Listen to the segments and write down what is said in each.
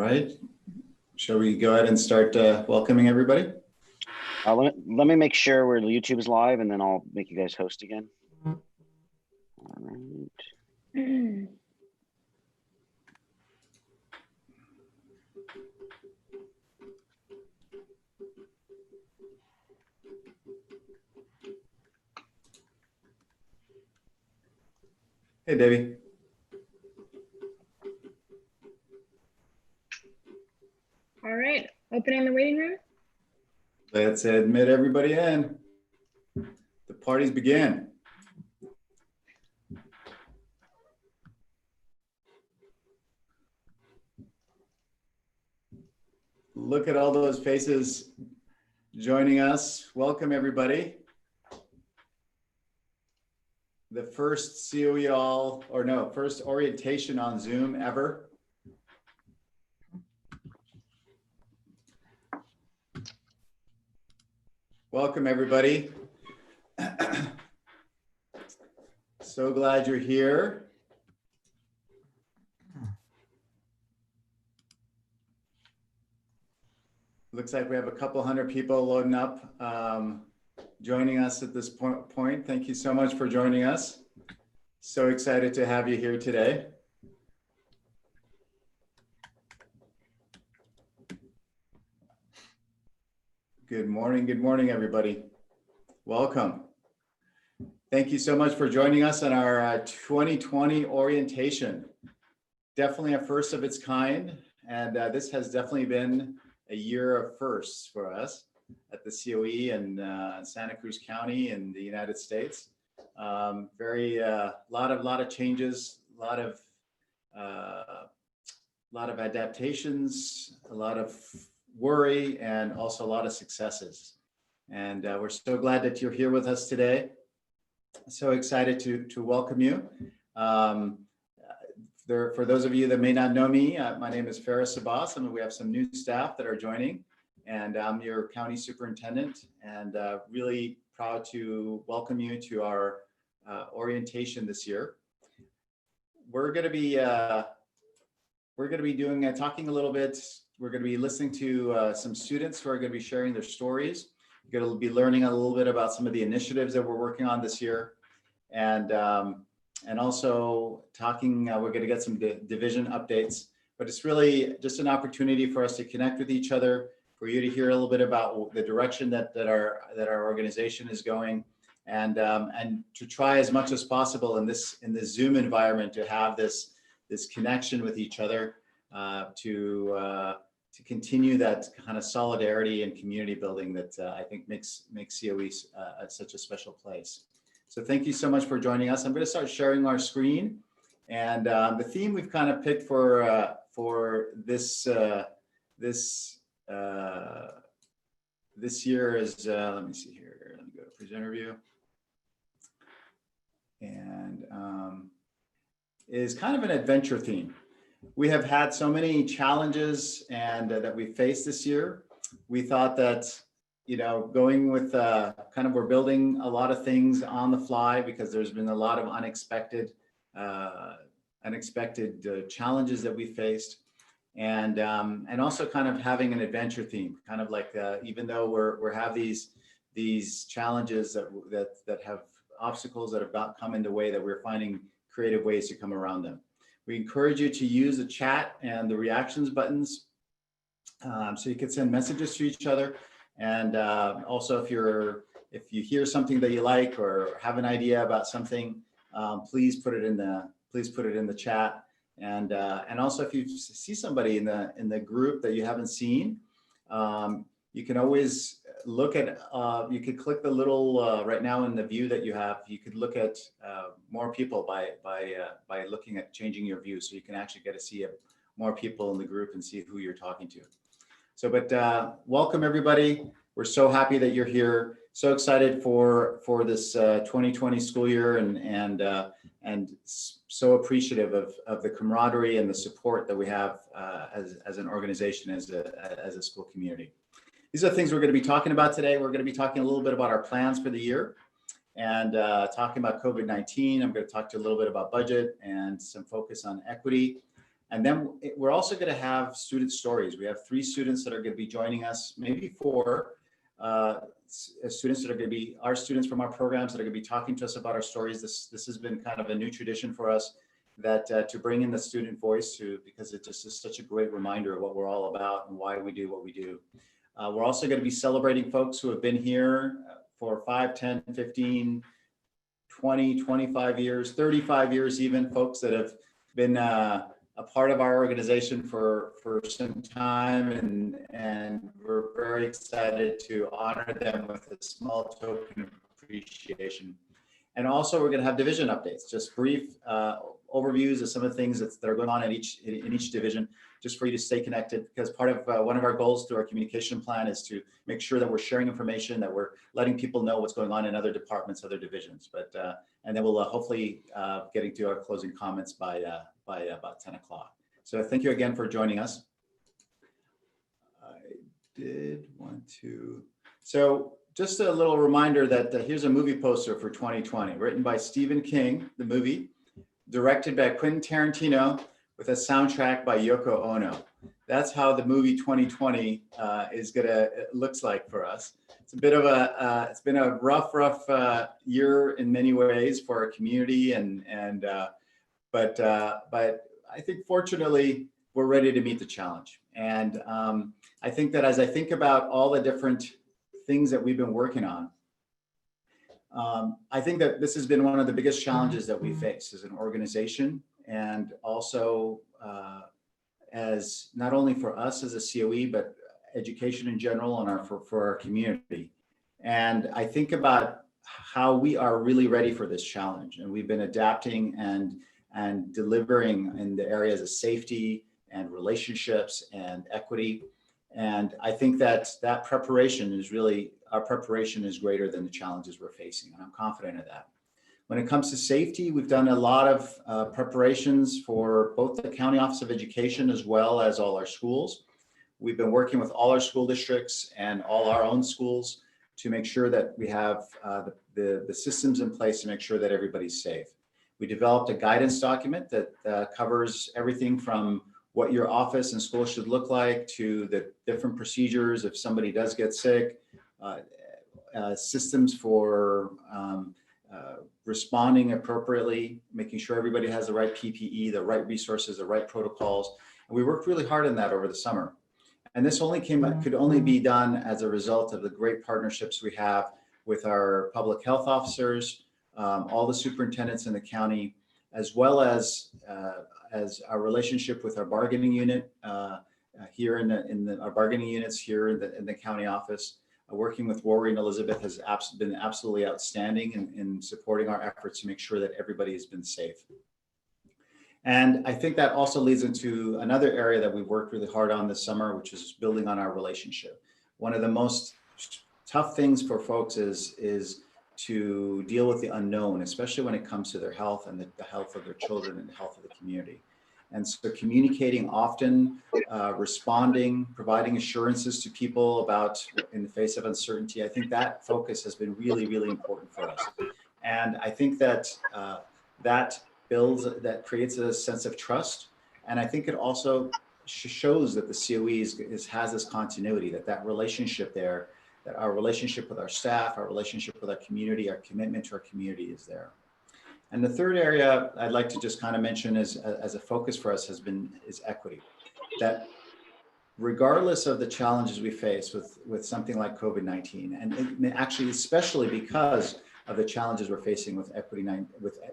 right. Shall we go ahead and start welcoming everybody? Let me make sure where YouTube is live, and then I'll make you guys host again. All right. Hey, Debbie. All right, opening the waiting room. Let's admit everybody in. The parties begin. Look at all those faces joining us. Welcome, everybody. The first COE first orientation on Zoom ever. Welcome, everybody. So glad you're here. Looks like we have a couple hundred people loading up, joining us at this point. Thank you so much for joining us. So excited to have you here today. Good morning, everybody. Welcome. Thank you so much for joining us on our 2020 orientation. Definitely a first of its kind, and this has definitely been a year of firsts for us at the COE and Santa Cruz County in the United States. Lot of changes, lot of adaptations, a lot of worry, and also a lot of successes. And we're so glad that you're here with us today. So excited to welcome you. For those of you that may not know me, my name is Faris Abbas, and we have some new staff that are joining, and I'm your county superintendent, and really proud to welcome you to our orientation this year. We're going to be talking a little bit. We're going to be listening to some students who are going to be sharing their stories. We're going to be learning a little bit about some of the initiatives that we're working on this year, and also talking. We're going to get some division updates. But it's really just an opportunity for us to connect with each other, for you to hear a little bit about the direction that our organization is going, and to try as much as possible in this Zoom environment to have this connection with each other, to continue that kind of solidarity and community building that I think makes COE such a special place. So thank you so much for joining us. I'm going to start sharing our screen, and the theme we've kind of picked for this year is let me see here. Let me go to presenter view, and is kind of an adventure theme. We have had so many challenges and that we faced this year. We thought that, going with we're building a lot of things on the fly because there's been a lot of unexpected challenges that we faced, and also kind of having an adventure theme, kind of like even though we have these challenges that have obstacles that have come in the way, that we're finding creative ways to come around them. We encourage you to use the chat and the reactions buttons, so you can send messages to each other. And also, if you hear something that you like or have an idea about something, please put it in the chat. And also, if you see somebody in the group that you haven't seen, you can always look at. You could click the little right now in the view that you have. You could look at more people by looking at changing your view, so you can actually get to see more people in the group and see who you're talking to. So, but welcome everybody. We're so happy that you're here. So excited for this 2020 school year, and so appreciative of the camaraderie and the support that we have as an organization, as a school community. These are the things we're going to be talking about today. We're going to be talking a little bit about our plans for the year, and talking about COVID-19. I'm going to talk to you a little bit about budget and some focus on equity. And then we're also going to have student stories. We have 3 students that are going to be joining us, maybe 4 students that are going to be our students from our programs that are going to be talking to us about our stories. This has been kind of a new tradition for us, that to bring in the student voice because it just is such a great reminder of what we're all about and why we do what we do. We're also going to be celebrating folks who have been here for 5, 10, 15, 20, 25 years, 35 years even, folks that have been a part of our organization for some time, and we're very excited to honor them with a small token of appreciation. And also we're going to have division updates, just brief overviews of some of the things that are going on in each division, just for you to stay connected, because part of one of our goals through our communication plan is to make sure that we're sharing information, that we're letting people know what's going on in other departments, other divisions. But and then we'll hopefully getting to our closing comments by about 10 o'clock. So thank you again for joining us. I did want to, so just a little reminder that here's a movie poster for 2020, written by Stephen King, the movie, directed by Quentin Tarantino, with a soundtrack by Yoko Ono. That's how the movie 2020 looks like for us. It's a bit of it's been a rough year in many ways for our community, but I think fortunately we're ready to meet the challenge. And I think that as I think about all the different things that we've been working on, I think that this has been one of the biggest challenges that we face as an organization, and also as not only for us as a COE, but education in general and for our community. And I think about how we are really ready for this challenge, and we've been adapting and delivering in the areas of safety and relationships and equity. And I think that preparation is really, our preparation is greater than the challenges we're facing, and I'm confident of that. When it comes to safety, we've done a lot of preparations for both the County Office of Education as well as all our schools. We've been working with all our school districts and all our own schools to make sure that we have the systems in place to make sure that everybody's safe. We developed a guidance document that covers everything from what your office and school should look like to the different procedures if somebody does get sick, systems for responding appropriately, making sure everybody has the right PPE, the right resources, the right protocols. And we worked really hard on that over the summer. And this could only be done as a result of the great partnerships we have with our public health officers, all the superintendents in the county, as well as our relationship with our bargaining unit here our bargaining units here in the county office. Working with Rory and Elizabeth has been absolutely outstanding in supporting our efforts to make sure that everybody has been safe. And I think that also leads into another area that we've worked really hard on this summer, which is building on our relationship. One of the most tough things for folks is to deal with the unknown, especially when it comes to their health and the health of their children and the health of the community. And so communicating often, responding, providing assurances to people about in the face of uncertainty, I think that focus has been really, really important for us. And I think that that creates a sense of trust. And I think it also shows that the COE has this continuity, that relationship there, that our relationship with our staff, our relationship with our community, our commitment to our community is there. And the third area I'd like to just kind of mention as a focus for us is equity. That regardless of the challenges we face with something like COVID-19, and actually especially because of the challenges we're facing with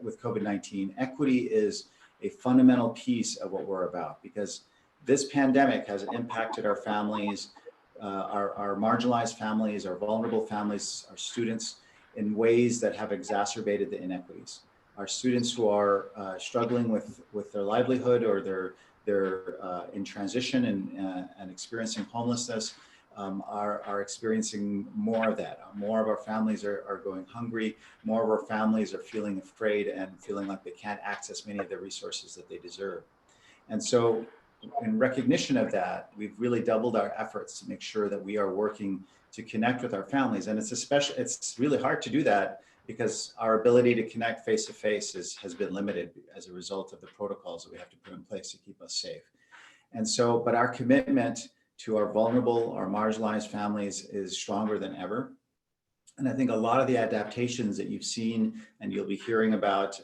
with COVID-19, equity is a fundamental piece of what we're about, because this pandemic has impacted our families, our marginalized families, our vulnerable families, our students in ways that have exacerbated the inequities. Our students who are struggling with their livelihood, or they're in transition and experiencing homelessness, are experiencing more of that. More of our families are going hungry. More of our families are feeling afraid and feeling like they can't access many of the resources that they deserve. And so in recognition of that, we've really doubled our efforts to make sure that we are working to connect with our families. And it's really hard to do that because our ability to connect face to face has been limited as a result of the protocols that we have to put in place to keep us safe. And so, but our commitment to our vulnerable, our marginalized families is stronger than ever. And I think a lot of the adaptations that you've seen and you'll be hearing about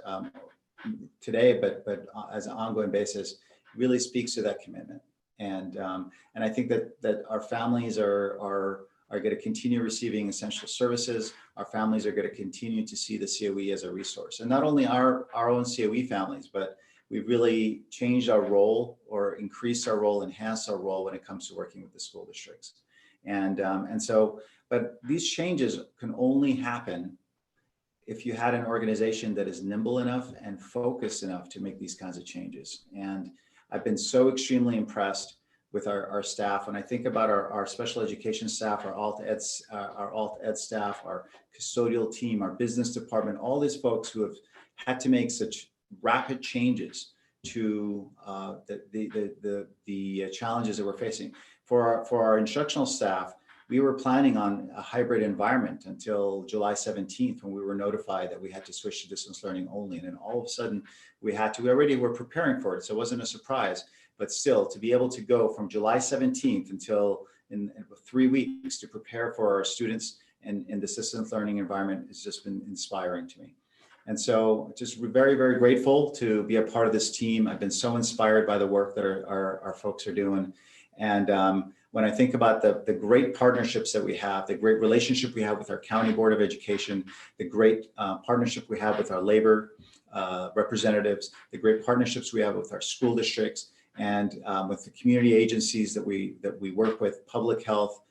today, but as an ongoing basis, really speaks to that commitment. And I think that our families are going to continue receiving essential services. Our families are going to continue to see the COE as a resource, and not only our own COE families, but we've really changed our role or increased our role, enhanced our role when it comes to working with the school districts. And so, but these changes can only happen if you had an organization that is nimble enough and focused enough to make these kinds of changes. And I've been so extremely impressed with our staff. When I think about our special education staff, our alt ed staff, our custodial team, our business department, all these folks who have had to make such rapid changes to the challenges that we're facing. For our instructional staff, we were planning on a hybrid environment until July 17th, when we were notified that we had to switch to distance learning only. And then all of a sudden we already were preparing for it. So it wasn't a surprise, but still to be able to go from July 17th until in 3 weeks to prepare for our students in the distance learning environment has just been inspiring to me. And so just very, very grateful to be a part of this team. I've been so inspired by the work that our folks are doing. And when I think about the great partnerships that we have, the great relationship we have with our County Board of Education, the great partnership we have with our labor representatives, the great partnerships we have with our school districts, and with the community agencies that we work with, public health,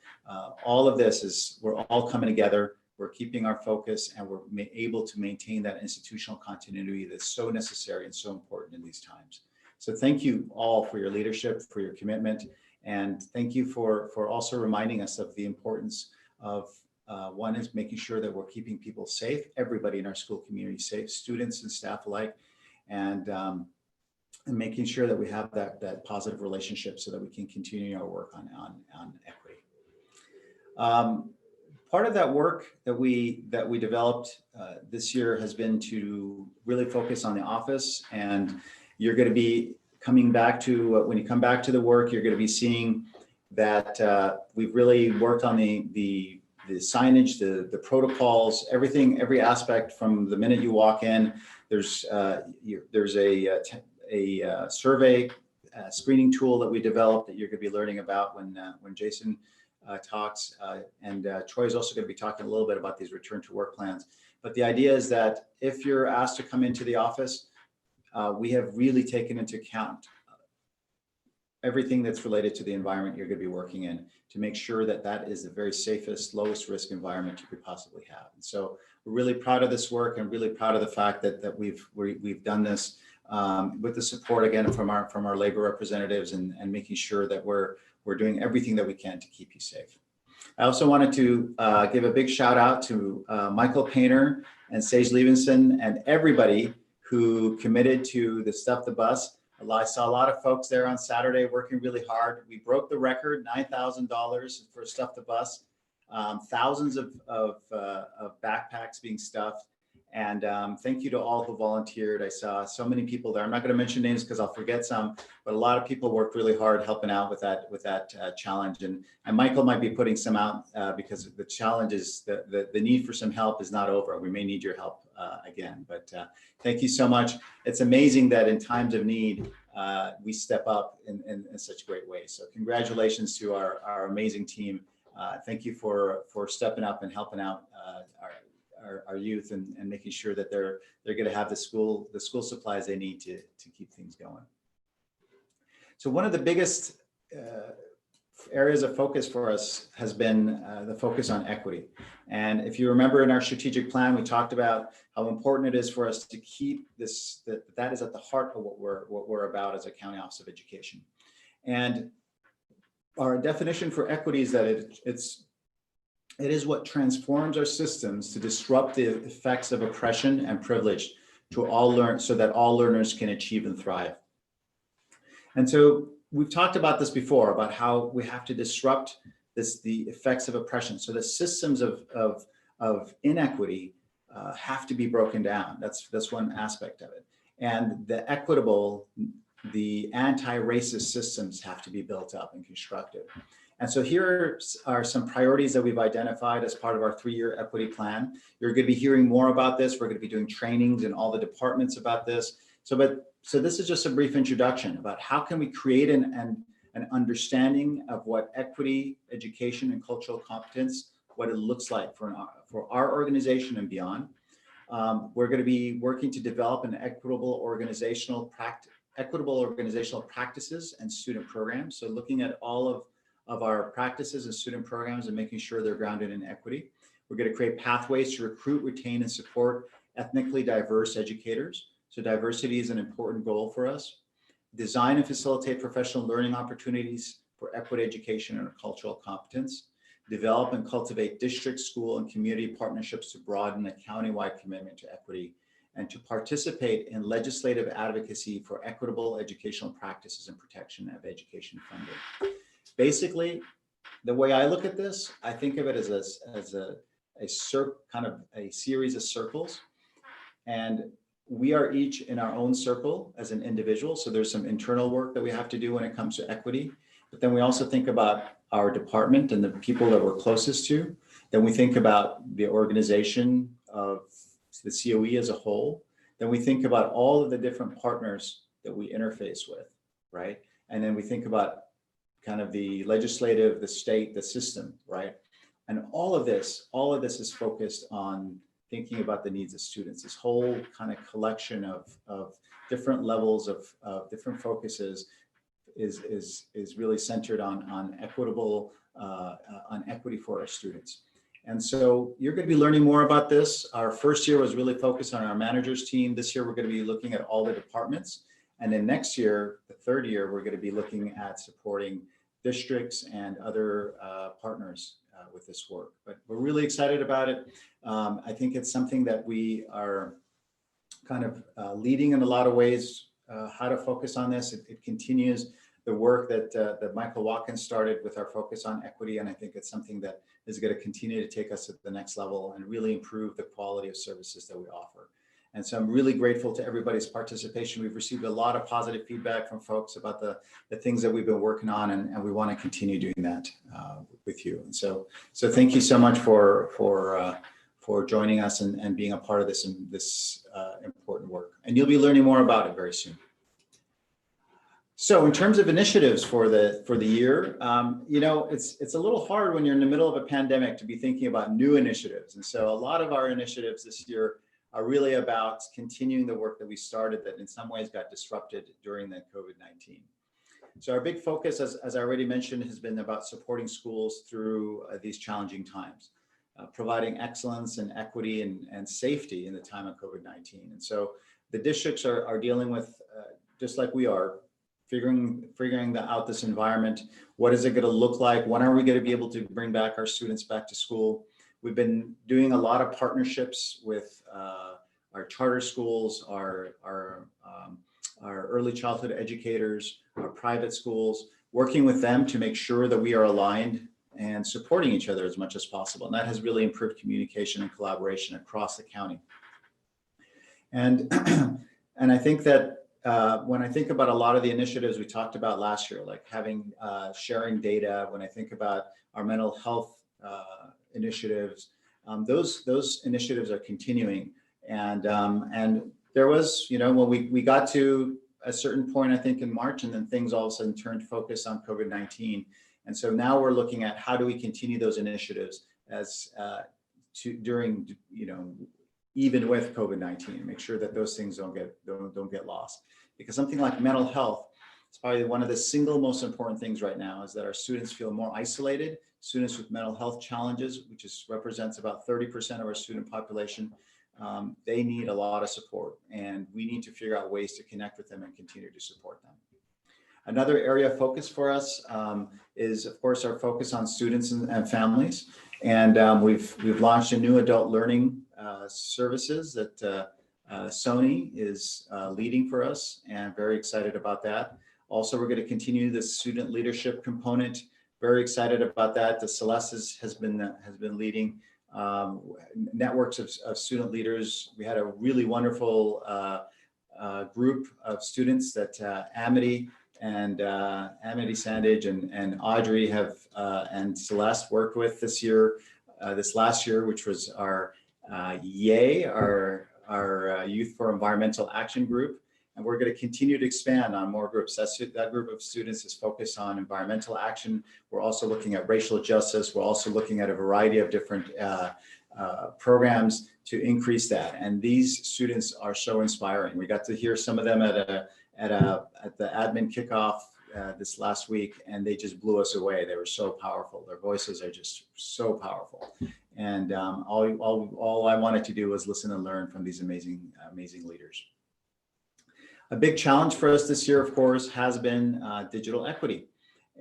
all of this we're all coming together. We're keeping our focus, and we're able to maintain that institutional continuity that's so necessary and so important in these times. So thank you all for your leadership, for your commitment, and thank you for also reminding us of the importance of one is making sure that we're keeping people safe, everybody in our school community safe, students and staff alike, and making sure that we have that positive relationship so that we can continue our work on equity. Part of that work that we developed this year has been to really focus on the office, and you're going to be coming back to, when you come back to the work, you're going to be seeing that we've really worked on the signage, the protocols, everything, every aspect from the minute you walk in. There's a survey screening tool that we developed that you're going to be learning about when Jason talks, and Troy is also going to be talking a little bit about these return to work plans. But the idea is that if you're asked to come into the office, we have really taken into account everything that's related to the environment you're going to be working in to make sure that that is the very safest, lowest risk environment you could possibly have. And so we're really proud of this work, and really proud of the fact that we've done this with the support again from our labor representatives, and making sure that we're doing everything that we can to keep you safe. I also wanted to give a big shout out to Michael Painter and Sage Levinson and everybody who committed to the Stuff the Bus. I saw a lot of folks there on Saturday working really hard. We broke the record, $9,000 for Stuff the Bus, thousands of backpacks being stuffed. And thank you to all who volunteered. I saw so many people there. I'm not going to mention names because I'll forget some, but a lot of people worked really hard helping out with that challenge. And Michael might be putting some out because the challenge is the need for some help is not over. We may need your help again, but thank you so much. It's amazing that in times of need, we step up in such great ways. So congratulations to our amazing team. Thank you for stepping up and helping out our youth and making sure that they're going to have the school supplies they need to keep things going. So one of the biggest areas of focus for us has been the focus on equity. And if you remember in our strategic plan, we talked about how important it is for us to keep this, that is at the heart of what we're about as a County Office of Education. And our definition for equity is that it is what transforms our systems to disrupt the effects of oppression and privilege so that all learners can achieve and thrive. And so we've talked about this before, about how we have to disrupt the effects of oppression. So the systems of inequity have to be broken down. That's one aspect of it. And the anti-racist systems have to be built up and constructed. And so here are some priorities that we've identified as part of our 3-year equity plan. You're going to be hearing more about this. We're going to be doing trainings in all the departments about this. So this is just a brief introduction about how can we create an understanding of what equity, education, and cultural competence, what it looks like for our organization and beyond. We're going to be working to develop an equitable organizational practices and student programs. So looking at all of our practices and student programs and making sure they're grounded in equity. We're going to create pathways to recruit, retain, and support ethnically diverse educators. So diversity is an important goal for us. Design and facilitate professional learning opportunities for equity education and cultural competence. Develop and cultivate district, school, and community partnerships to broaden a countywide commitment to equity, and to participate in legislative advocacy for equitable educational practices and protection of education funding. Basically, the way I look at this, I think of it as kind of a series of circles, and we are each in our own circle as an individual. So there's some internal work that we have to do when it comes to equity, but then we also think about our department and the people that we're closest to. Then we think about the organization of the COE as a whole. Then we think about all of the different partners that we interface with, right? And then we think about kind of the legislative, the state, the system, right? And all of this is focused on thinking about the needs of students. This whole kind of collection of different levels of different focuses is really centered on equity for our students. And so you're going to be learning more about this. Our first year was really focused on our managers team. This year, we're going to be looking at all the departments. And then next year, the third year, we're going to be looking at supporting districts and other partners with this work. But we're really excited about it. I think it's something that we are kind of leading in a lot of ways, how to focus on this. It continues the work that Michael Watkins started with our focus on equity. And I think it's something that is going to continue to take us to the next level and really improve the quality of services that we offer. And so I'm really grateful to everybody's participation. We've received a lot of positive feedback from folks about the things that we've been working on, and we want to continue doing that with you. And so thank you so much for joining us and being a part of this important work. And you'll be learning more about it very soon. So in terms of initiatives for the year, it's a little hard when you're in the middle of a pandemic to be thinking about new initiatives. And so a lot of our initiatives this year are really about continuing the work that we started that in some ways got disrupted during the COVID-19. So our big focus, as I already mentioned, has been about supporting schools through these challenging times, providing excellence and equity and safety in the time of COVID-19. And so the districts are dealing with, just like we are, figuring out this environment. What is it going to look like? When are we going to be able to bring back our students back to school? We've been doing a lot of partnerships with our charter schools, our early childhood educators, our private schools, working with them to make sure that we are aligned and supporting each other as much as possible. And that has really improved communication and collaboration across the county. And I think that when I think about a lot of the initiatives we talked about last year, like sharing data, when I think about our mental health initiatives, those initiatives are continuing. And there was, when we got to a certain point, I think in March, and then things all of a sudden turned focus on COVID-19. And so now we're looking at how do we continue those initiatives during, even with COVID-19, make sure that those things don't get lost. Because something like mental health is probably one of the single most important things right now, is that our students feel more isolated. Students with mental health challenges, which represents about 30% of our student population, they need a lot of support, and we need to figure out ways to connect with them and continue to support them. Another area of focus for us is, of course, our focus on students and families. And we've launched a new adult learning services that Sony is leading for us, and very excited about that. Also, we're going to continue the student leadership component. Very excited about that. The Celeste has been leading networks of student leaders. We had a really wonderful group of students that Amity Sandage and Audrey have and Celeste worked with this year, this last year, which was our YAY, our Youth for Environmental Action group. And we're going to continue to expand on more groups. That group of students is focused on environmental action. We're also looking at racial justice. We're also looking at a variety of different programs to increase that. And these students are so inspiring. We got to hear some of them at the admin kickoff this last week, and they just blew us away. They were so powerful. Their voices are just so powerful. And all I wanted to do was listen and learn from these amazing leaders. A big challenge for us this year, of course, has been digital equity.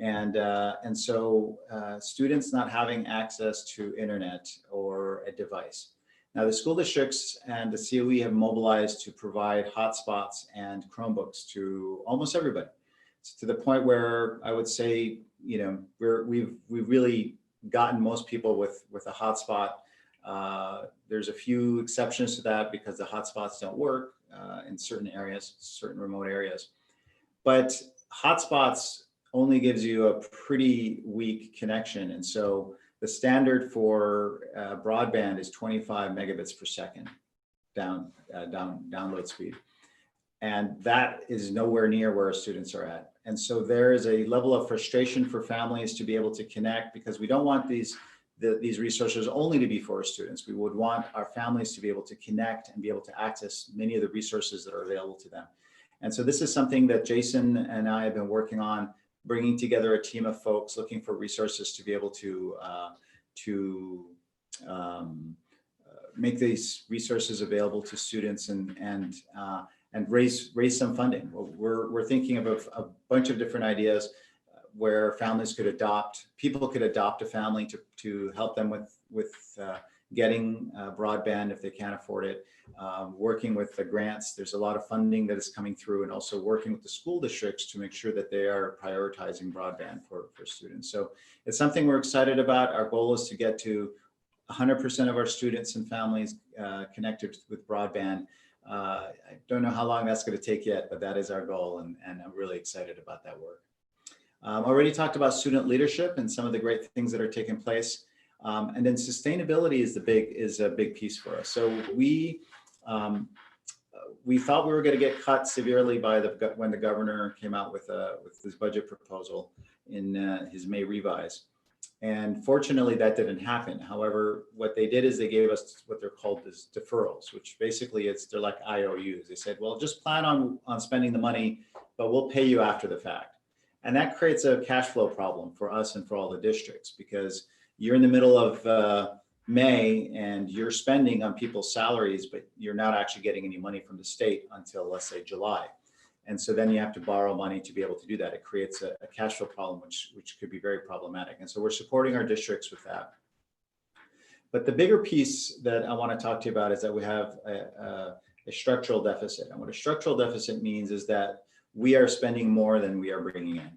And so students not having access to internet or a device. Now, the school districts and the COE have mobilized to provide hotspots and Chromebooks to almost everybody. It's to the point where I would say, you know, we've really gotten most people with a hotspot. There's a few exceptions to that because the hotspots don't work in certain areas, certain remote areas. But hotspots only gives you a pretty weak connection. And so the standard for broadband is 25 megabits per second download speed. And that is nowhere near where our students are at. And so there is a level of frustration for families to be able to connect, because we don't want these resources only to be for our students. We would want our families to be able to connect and be able to access many of the resources that are available to them. And so this is something that Jason and I have been working on, bringing together a team of folks looking for resources to be able to make these resources available to students and raise some funding. We're thinking of a bunch of different ideas where families could adopt, people could adopt a family to help them with getting broadband if they can't afford it, working with the grants. There's a lot of funding that is coming through, and also working with the school districts to make sure that they are prioritizing broadband for students. So it's something we're excited about. Our goal is to get to 100% of our students and families connected with broadband. I don't know how long that's going to take yet, but that is our goal, and I'm really excited about that work. Already talked about student leadership and some of the great things that are taking place. And then sustainability is a big piece for us. So we thought we were going to get cut severely when the governor came out with his budget proposal in his May revise. And fortunately, that didn't happen. However, what they did is they gave us what they're called as deferrals, which basically they're like IOUs. They said, well, just plan on spending the money, but we'll pay you after the fact. And that creates a cash flow problem for us and for all the districts, because you're in the middle of May and you're spending on people's salaries, but you're not actually getting any money from the state until, let's say, July. And so then you have to borrow money to be able to do that. It creates a cash flow problem, which could be very problematic. And so we're supporting our districts with that. But the bigger piece that I want to talk to you about is that we have a structural deficit. And what a structural deficit means is that we are spending more than we are bringing in.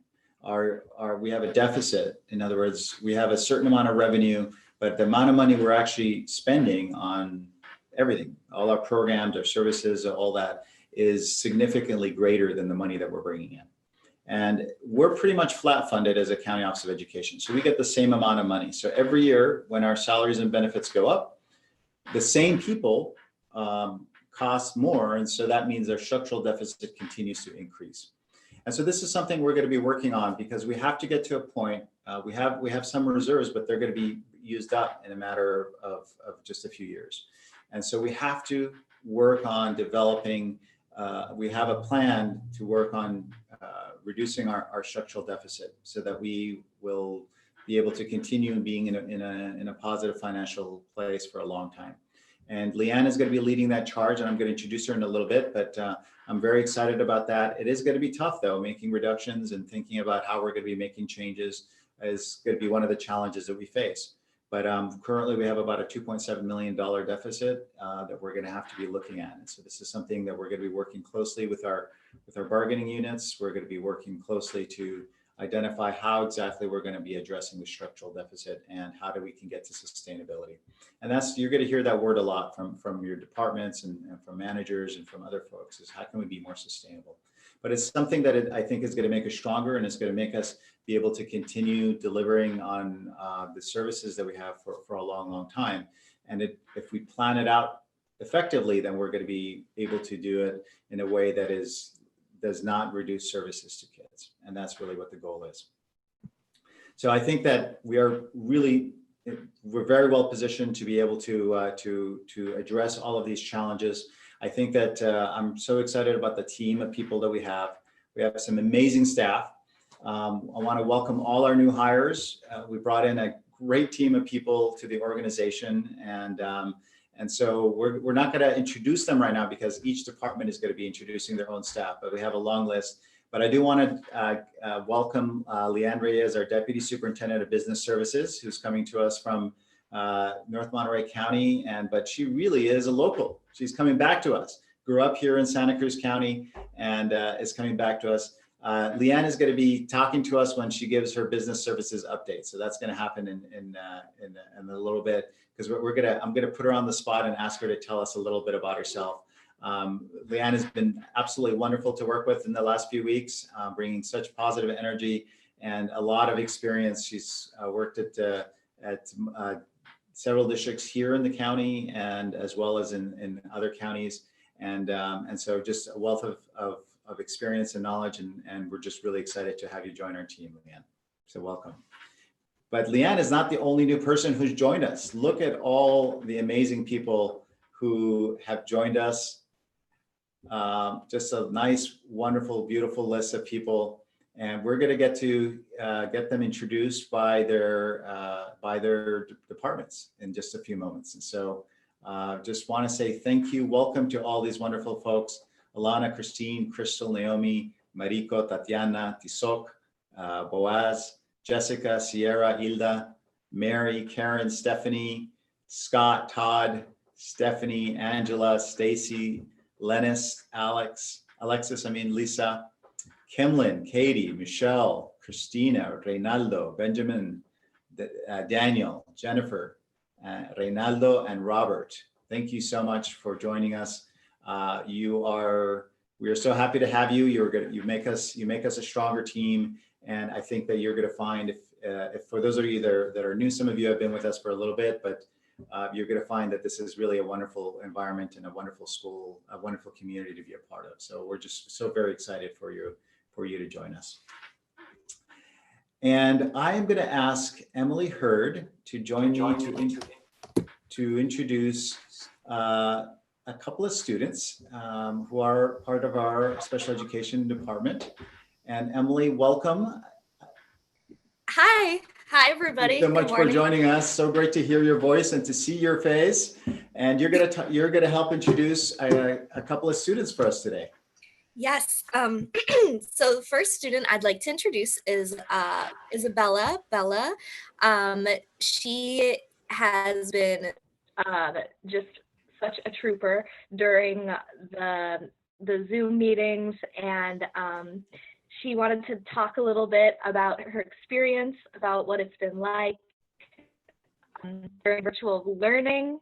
We have a deficit. In other words, we have a certain amount of revenue, but the amount of money we're actually spending on everything, all our programs, our services, all that, is significantly greater than the money that we're bringing in. And we're pretty much flat funded as a county office of education. So we get the same amount of money. So every year when our salaries and benefits go up, the same people cost more. And so that means our structural deficit continues to increase. And so this is something we're going to be working on, because we have to get to a point, we have some reserves, but they're going to be used up in a matter of just a few years. And so we have to work on developing, we have a plan to work on reducing our structural deficit so that we will be able to continue being in a positive financial place for a long time. And Leanne is going to be leading that charge, and I'm going to introduce her in a little bit, but I'm very excited about that. It is going to be tough, though. Making reductions and thinking about how we're going to be making changes is going to be one of the challenges that we face. But currently we have about a $2.7 million deficit that we're going to have to be looking at. And so this is something that we're going to be working closely with our bargaining units. We're going to be working closely to identify how exactly we're going to be addressing the structural deficit and how do we can get to sustainability. And that's, you're going to hear that word a lot from your departments and from managers and from other folks, is how can we be more sustainable? But it's something that I think is going to make us stronger, and it's going to make us be able to continue delivering on the services that we have for a long, long time. And if we plan it out effectively, then we're going to be able to do it in a way that does not reduce services to kids. And that's really what the goal is. So I think that we're very well positioned to be able to address all of these challenges. I think that I'm so excited about the team of people that we have. We have some amazing staff. I want to welcome all our new hires. We brought in a great team of people to the organization, and so we're not going to introduce them right now because each department is going to be introducing their own staff, but we have a long list. But I do want to welcome Leanne Reyes, our Deputy Superintendent of Business Services, who's coming to us from North Monterey County, but she really is a local. She's coming back to us. Grew up here in Santa Cruz County and is coming back to us. Leanne is going to be talking to us when she gives her business services update. So that's going to happen in a little bit, because I'm going to put her on the spot and ask her to tell us a little bit about herself. Leanne has been absolutely wonderful to work with in the last few weeks, bringing such positive energy and a lot of experience. She's worked at several districts here in the county and as well as in other counties. And so just a wealth of experience and knowledge, and we're just really excited to have you join our team, Leanne. So welcome. But Leanne is not the only new person who's joined us. Look at all the amazing people who have joined us. Just a nice, wonderful, beautiful list of people. And we're going to get them introduced by their departments in just a few moments. And so just want to say thank you. Welcome to all these wonderful folks. Alana, Christine, Crystal, Naomi, Mariko, Tatiana, Tisok, Boaz, Jessica, Sierra, Hilda, Mary, Karen, Stephanie, Scott, Todd, Stephanie, Angela, Stacy, Lennis, Alexis, Lisa, Kimlin, Katie, Michelle, Christina, Reynaldo, Benjamin, Daniel, Jennifer, Reynaldo, and Robert. Thank you so much for joining us. We are so happy to have you. You make us a stronger team. And I think that you're going to find, if for those of you that are new, some of you have been with us for a little bit, but you're going to find that this is really a wonderful environment and a wonderful school, a wonderful community to be a part of. So we're just so very excited for you to join us. And I am going to ask Emily Hurd to join me to introduce a couple of students who are part of our special education department. And Emily, welcome. Hi everybody. Thank you so much for joining us. So great to hear your voice and to see your face. And you're gonna help introduce a couple of students for us today. Yes. So the first student I'd like to introduce is Isabella. Bella. She has been just such a trooper during the Zoom meetings, and she wanted to talk a little bit about her experience, about what it's been like during virtual learning.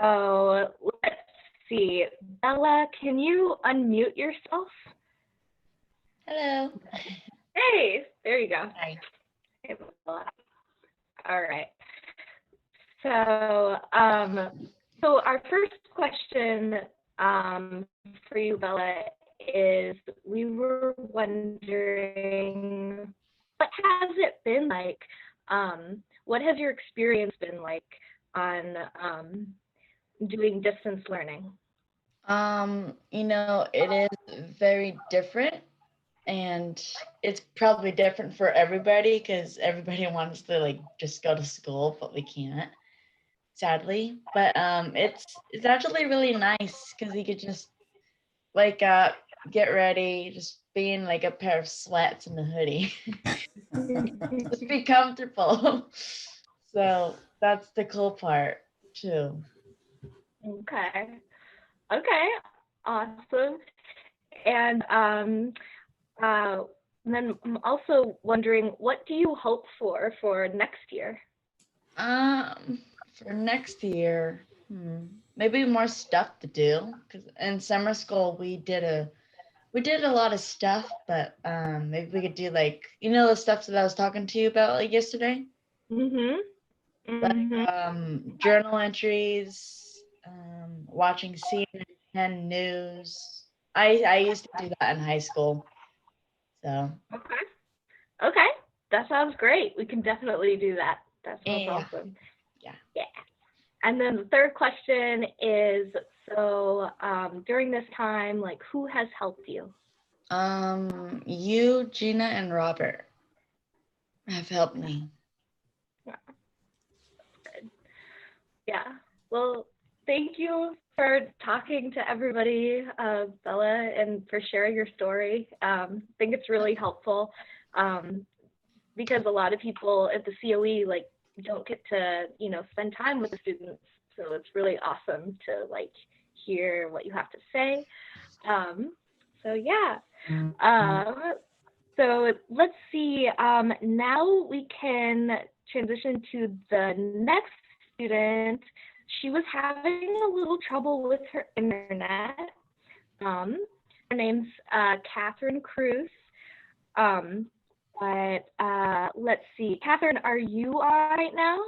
So let's see. Bella, can you unmute yourself? Hello. Hey, there you go. Hi. Hey, Bella. All right. So, so our first question for you, Bella, is we were wondering, what has it been like? What has your experience been like on doing distance learning? It is very different, and it's probably different for everybody because everybody wants to just go to school, but we can't, sadly. But it's actually really nice because you could just wake up, get ready, just be in a pair of sweats and a hoodie. Just be comfortable. So that's the cool part too. Okay, awesome. And then I'm also wondering, what do you hope for next year? For next year, maybe more stuff to do. Because in summer school we did a lot of stuff, but maybe we could do like the stuff that I was talking to you about like yesterday, Mm-hmm. Mm-hmm. like journal entries, watching CNN news. I used to do that in high school, so Okay. Okay. That sounds great. We can definitely do that. That sounds yeah, awesome. yeah. Yeah. And then the third question is, so during this time, like, who has helped you? You, Gina, and Robert have helped me. Yeah. Good. Yeah. Well, thank you for talking to everybody, Bella, and for sharing your story. I think it's really helpful because a lot of people at the COE like don't get to spend time with the students, so it's really awesome to like hear what you have to say. So yeah. So let's see. Now we can transition to the next student. She was having a little trouble with her internet. Her name's Catherine Cruz. But let's see. Catherine, are you all right now?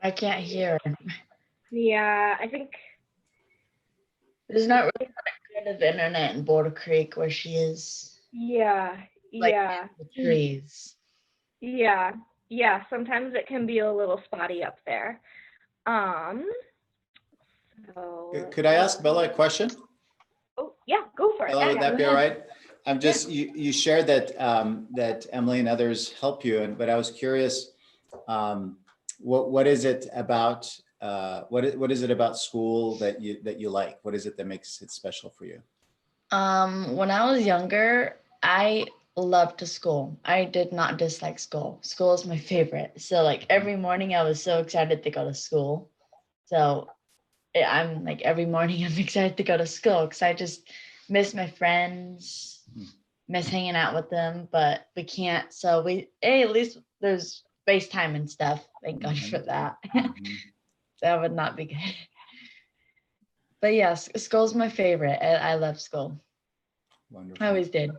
I can't hear. Yeah, I think. There's not really kind of internet in Boulder Creek where she is. Yeah, Like yeah. the trees. Yeah, yeah. Sometimes it can be a little spotty up there. So. Could I ask Bella a question? Oh, yeah, go for it. Bella, Yeah, would yeah, that be go all ahead. right? I'm just, you shared that that Emily and others help you, but I was curious, what is it about what is it about school that you like? What is it that makes it special for you? When I was younger, I loved to school. I did not dislike school. School is my favorite. So like every morning I was so excited to go to school. So I'm like every morning I'm excited to go to school because I just miss my friends, miss hanging out with them, but we can't. So at least there's FaceTime and stuff. Thank God for that. That would not be good. But yes, school's my favorite. I love school. Wonderful. I always did.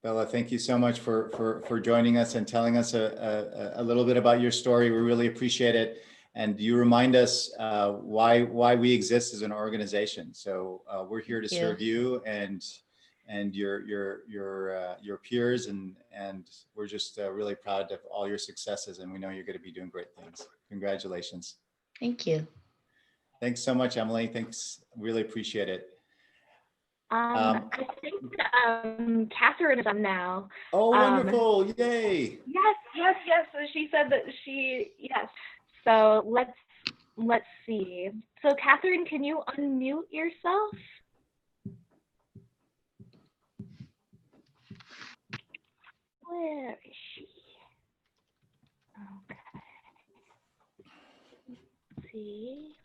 Bella, thank you so much for joining us and telling us a little bit about your story. We really appreciate it. And you remind us why we exist as an organization. So we're here to serve you and your peers, and we're just really proud of all your successes, and we know you're going to be doing great things. Congratulations. Thank you. Thanks so much, Emily. Thanks. Really appreciate it. I think Catherine is on now. Oh, wonderful. Yay. Yes. So she said that yes. So let's see. So Catherine, can you unmute yourself? Where is she? Okay. Let's see.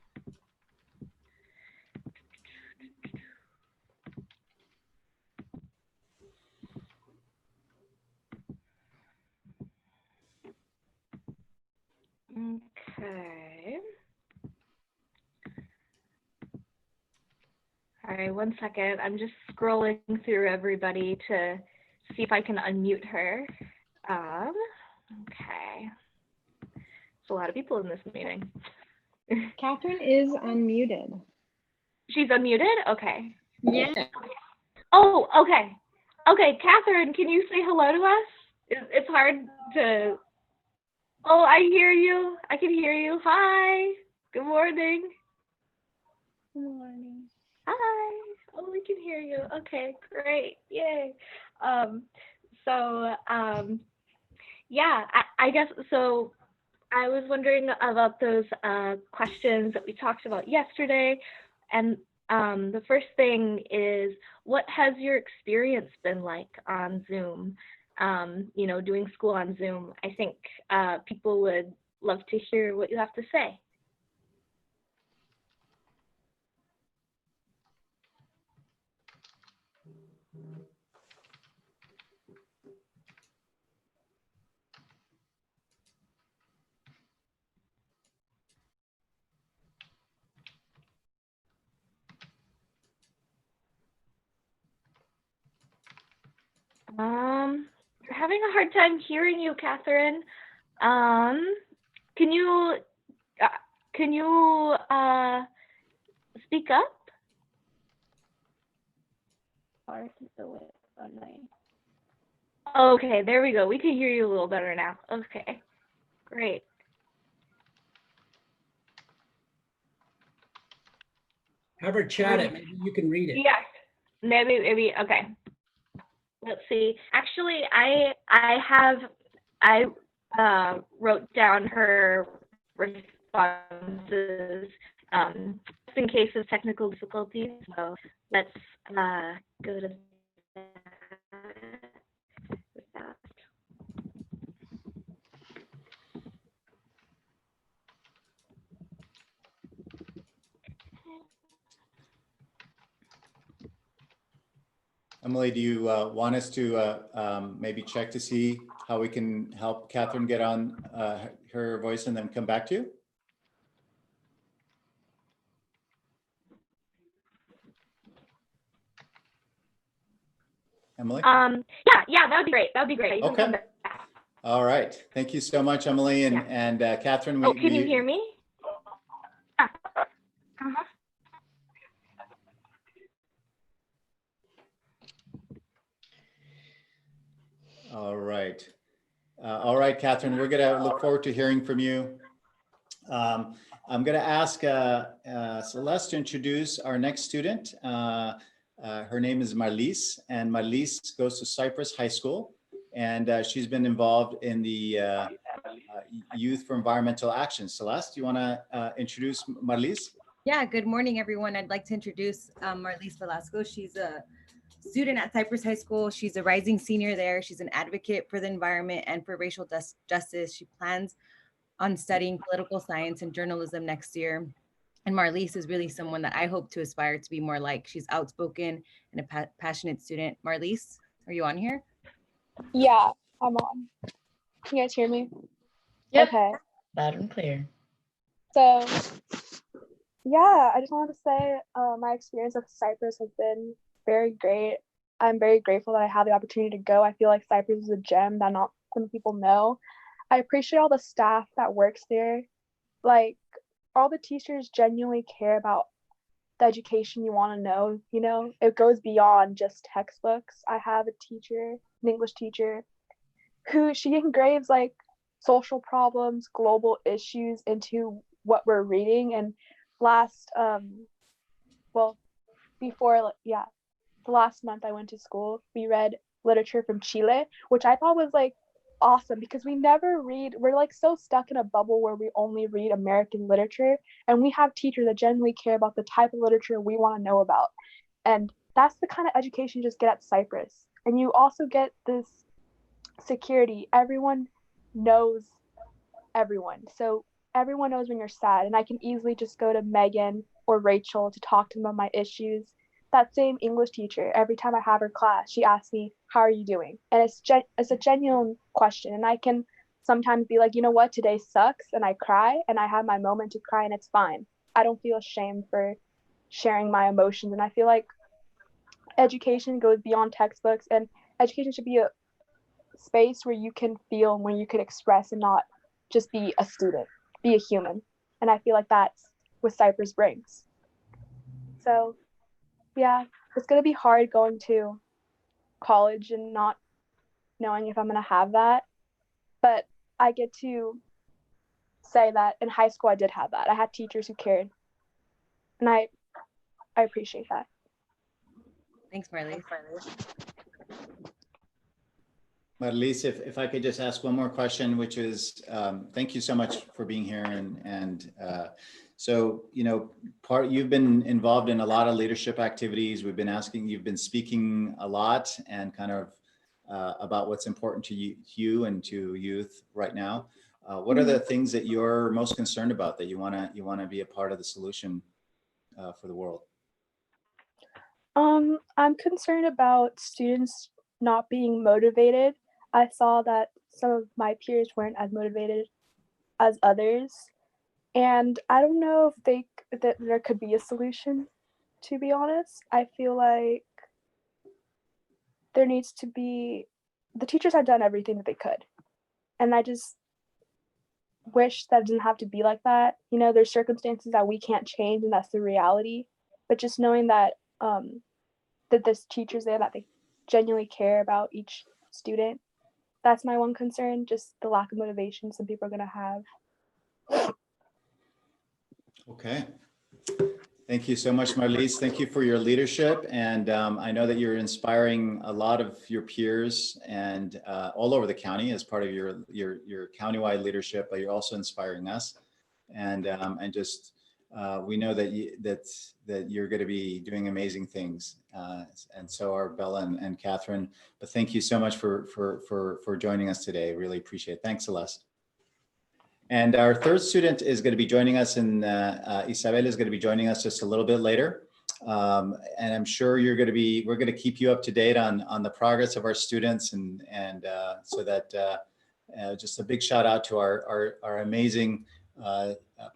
Okay. All right, 1 second. I'm just scrolling through everybody to see if I can unmute her. Okay. There's a lot of people in this meeting. Catherine is unmuted. She's unmuted? Okay. Yeah. Oh, okay. Okay, Catherine, can you say hello to us? It's hard to. Oh, I hear you. I can hear you. Hi. Good morning. Good morning. Hi. Oh, we can hear you. Okay, great. Yay. Yeah, I guess so. I was wondering about those questions that we talked about yesterday. And the first thing is, what has your experience been like on Zoom? Doing school on Zoom. I think people would love to hear what you have to say. Having a hard time hearing you, Catherine. Can you speak up? Okay, there we go. We can hear you a little better now. Okay, great. Have her chat it. Maybe you can read it. Yes, maybe. Okay. Let's see. Actually, I wrote down her responses just in case of technical difficulties. So let's go to that. Emily, do you want us to maybe check to see how we can help Catherine get on her voice and then come back to you? Emily? Yeah, that would be great. That would be great. You can Okay. come back. All right. Thank you so much, Emily. And, Yeah. and Catherine, Oh, can you hear me? Yeah. Uh-huh. All right. All right, Catherine, we're going to look forward to hearing from you. I'm going to ask Celeste to introduce our next student. Her name is Marlise, and Marlise goes to Cypress High School, and she's been involved in the Youth for Environmental Action. Celeste, do you want to introduce Marlise? Yeah, good morning, everyone. I'd like to introduce Marlise Velasco. She's a student at Cypress High School. She's a rising senior there. She's an advocate for the environment and for racial justice. She plans on studying political science and journalism next year. And Marlise is really someone that I hope to aspire to be more like. She's outspoken and a passionate student. Marlise, are you on here? Yeah, I'm on. Can you guys hear me? Yep. Okay. Loud and clear. So, yeah, I just wanted to say my experience with Cypress has been very great. I'm very grateful that I had the opportunity to go. I feel like Cypress is a gem that not some people know. I appreciate all the staff that works there. Like, all the teachers genuinely care about the education you want to know. You know, it goes beyond just textbooks. I have a teacher, an English teacher, who she engraves like social problems, global issues into what we're reading. And last, the last month I went to school, we read literature from Chile, which I thought was like awesome because we never read, we're like so stuck in a bubble where we only read American literature, and we have teachers that genuinely care about the type of literature we want to know about. And that's the kind of education you just get at Cypress. And you also get this security. Everyone knows everyone. So everyone knows when you're sad, and I can easily just go to Megan or Rachel to talk to them about my issues. That same English teacher, every time I have her class, she asks me, how are you doing? And it's a genuine question. And I can sometimes be like, you know what, today sucks, and I cry, and I have my moment to cry, and it's fine. I don't feel ashamed for sharing my emotions. And I feel like education goes beyond textbooks, and education should be a space where you can feel and where you can express and not just be a student, be a human. And I feel like that's what Cypress brings. So yeah, it's going to be hard going to college and not knowing if I'm going to have that. But I get to say that in high school I did have that. I had teachers who cared. And I appreciate that. Thanks, Marlise. Marlise, if I could just ask one more question, which is, thank you so much for being here. And so, you know, you've been involved in a lot of leadership activities. We've been asking, you've been speaking a lot and kind of about what's important to you and to youth right now. What are the things that you're most concerned about that you wanna be a part of the solution for the world? I'm concerned about students not being motivated. I saw that some of my peers weren't as motivated as others. And I don't know if that there could be a solution, to be honest. I feel like there needs to be, the teachers have done everything that they could. And I just wish that it didn't have to be like that. You know, there's circumstances that we can't change, and that's the reality. But just knowing that that there's teachers there, that they genuinely care about each student, that's my one concern, just the lack of motivation some people are going to have. Okay. Thank you so much, Marlise. Thank you for your leadership. And I know that you're inspiring a lot of your peers and all over the county as part of your countywide leadership, but you're also inspiring us. And just we know that you're going to be doing amazing things, and so are Bella and Catherine. But thank you so much for joining us today. Really appreciate it. Thanks, Celeste. And our third student is going to be joining us, and Isabel is going to be joining us just a little bit later. And I'm sure we're going to keep you up to date on the progress of our students, and so that just a big shout out to our amazing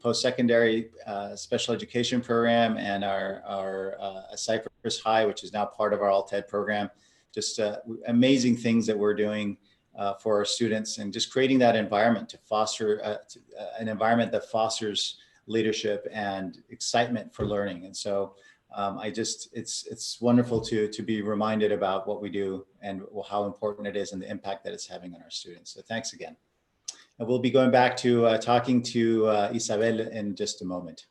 post-secondary special education program, and our Cypress High, which is now part of our Alt-Ed program. Just amazing things that we're doing for our students, and just creating that environment to foster an environment that fosters leadership and excitement for learning. And so it's wonderful to be reminded about what we do and how important it is and the impact that it's having on our students. So thanks again. And we'll be going back to talking to Isabel in just a moment.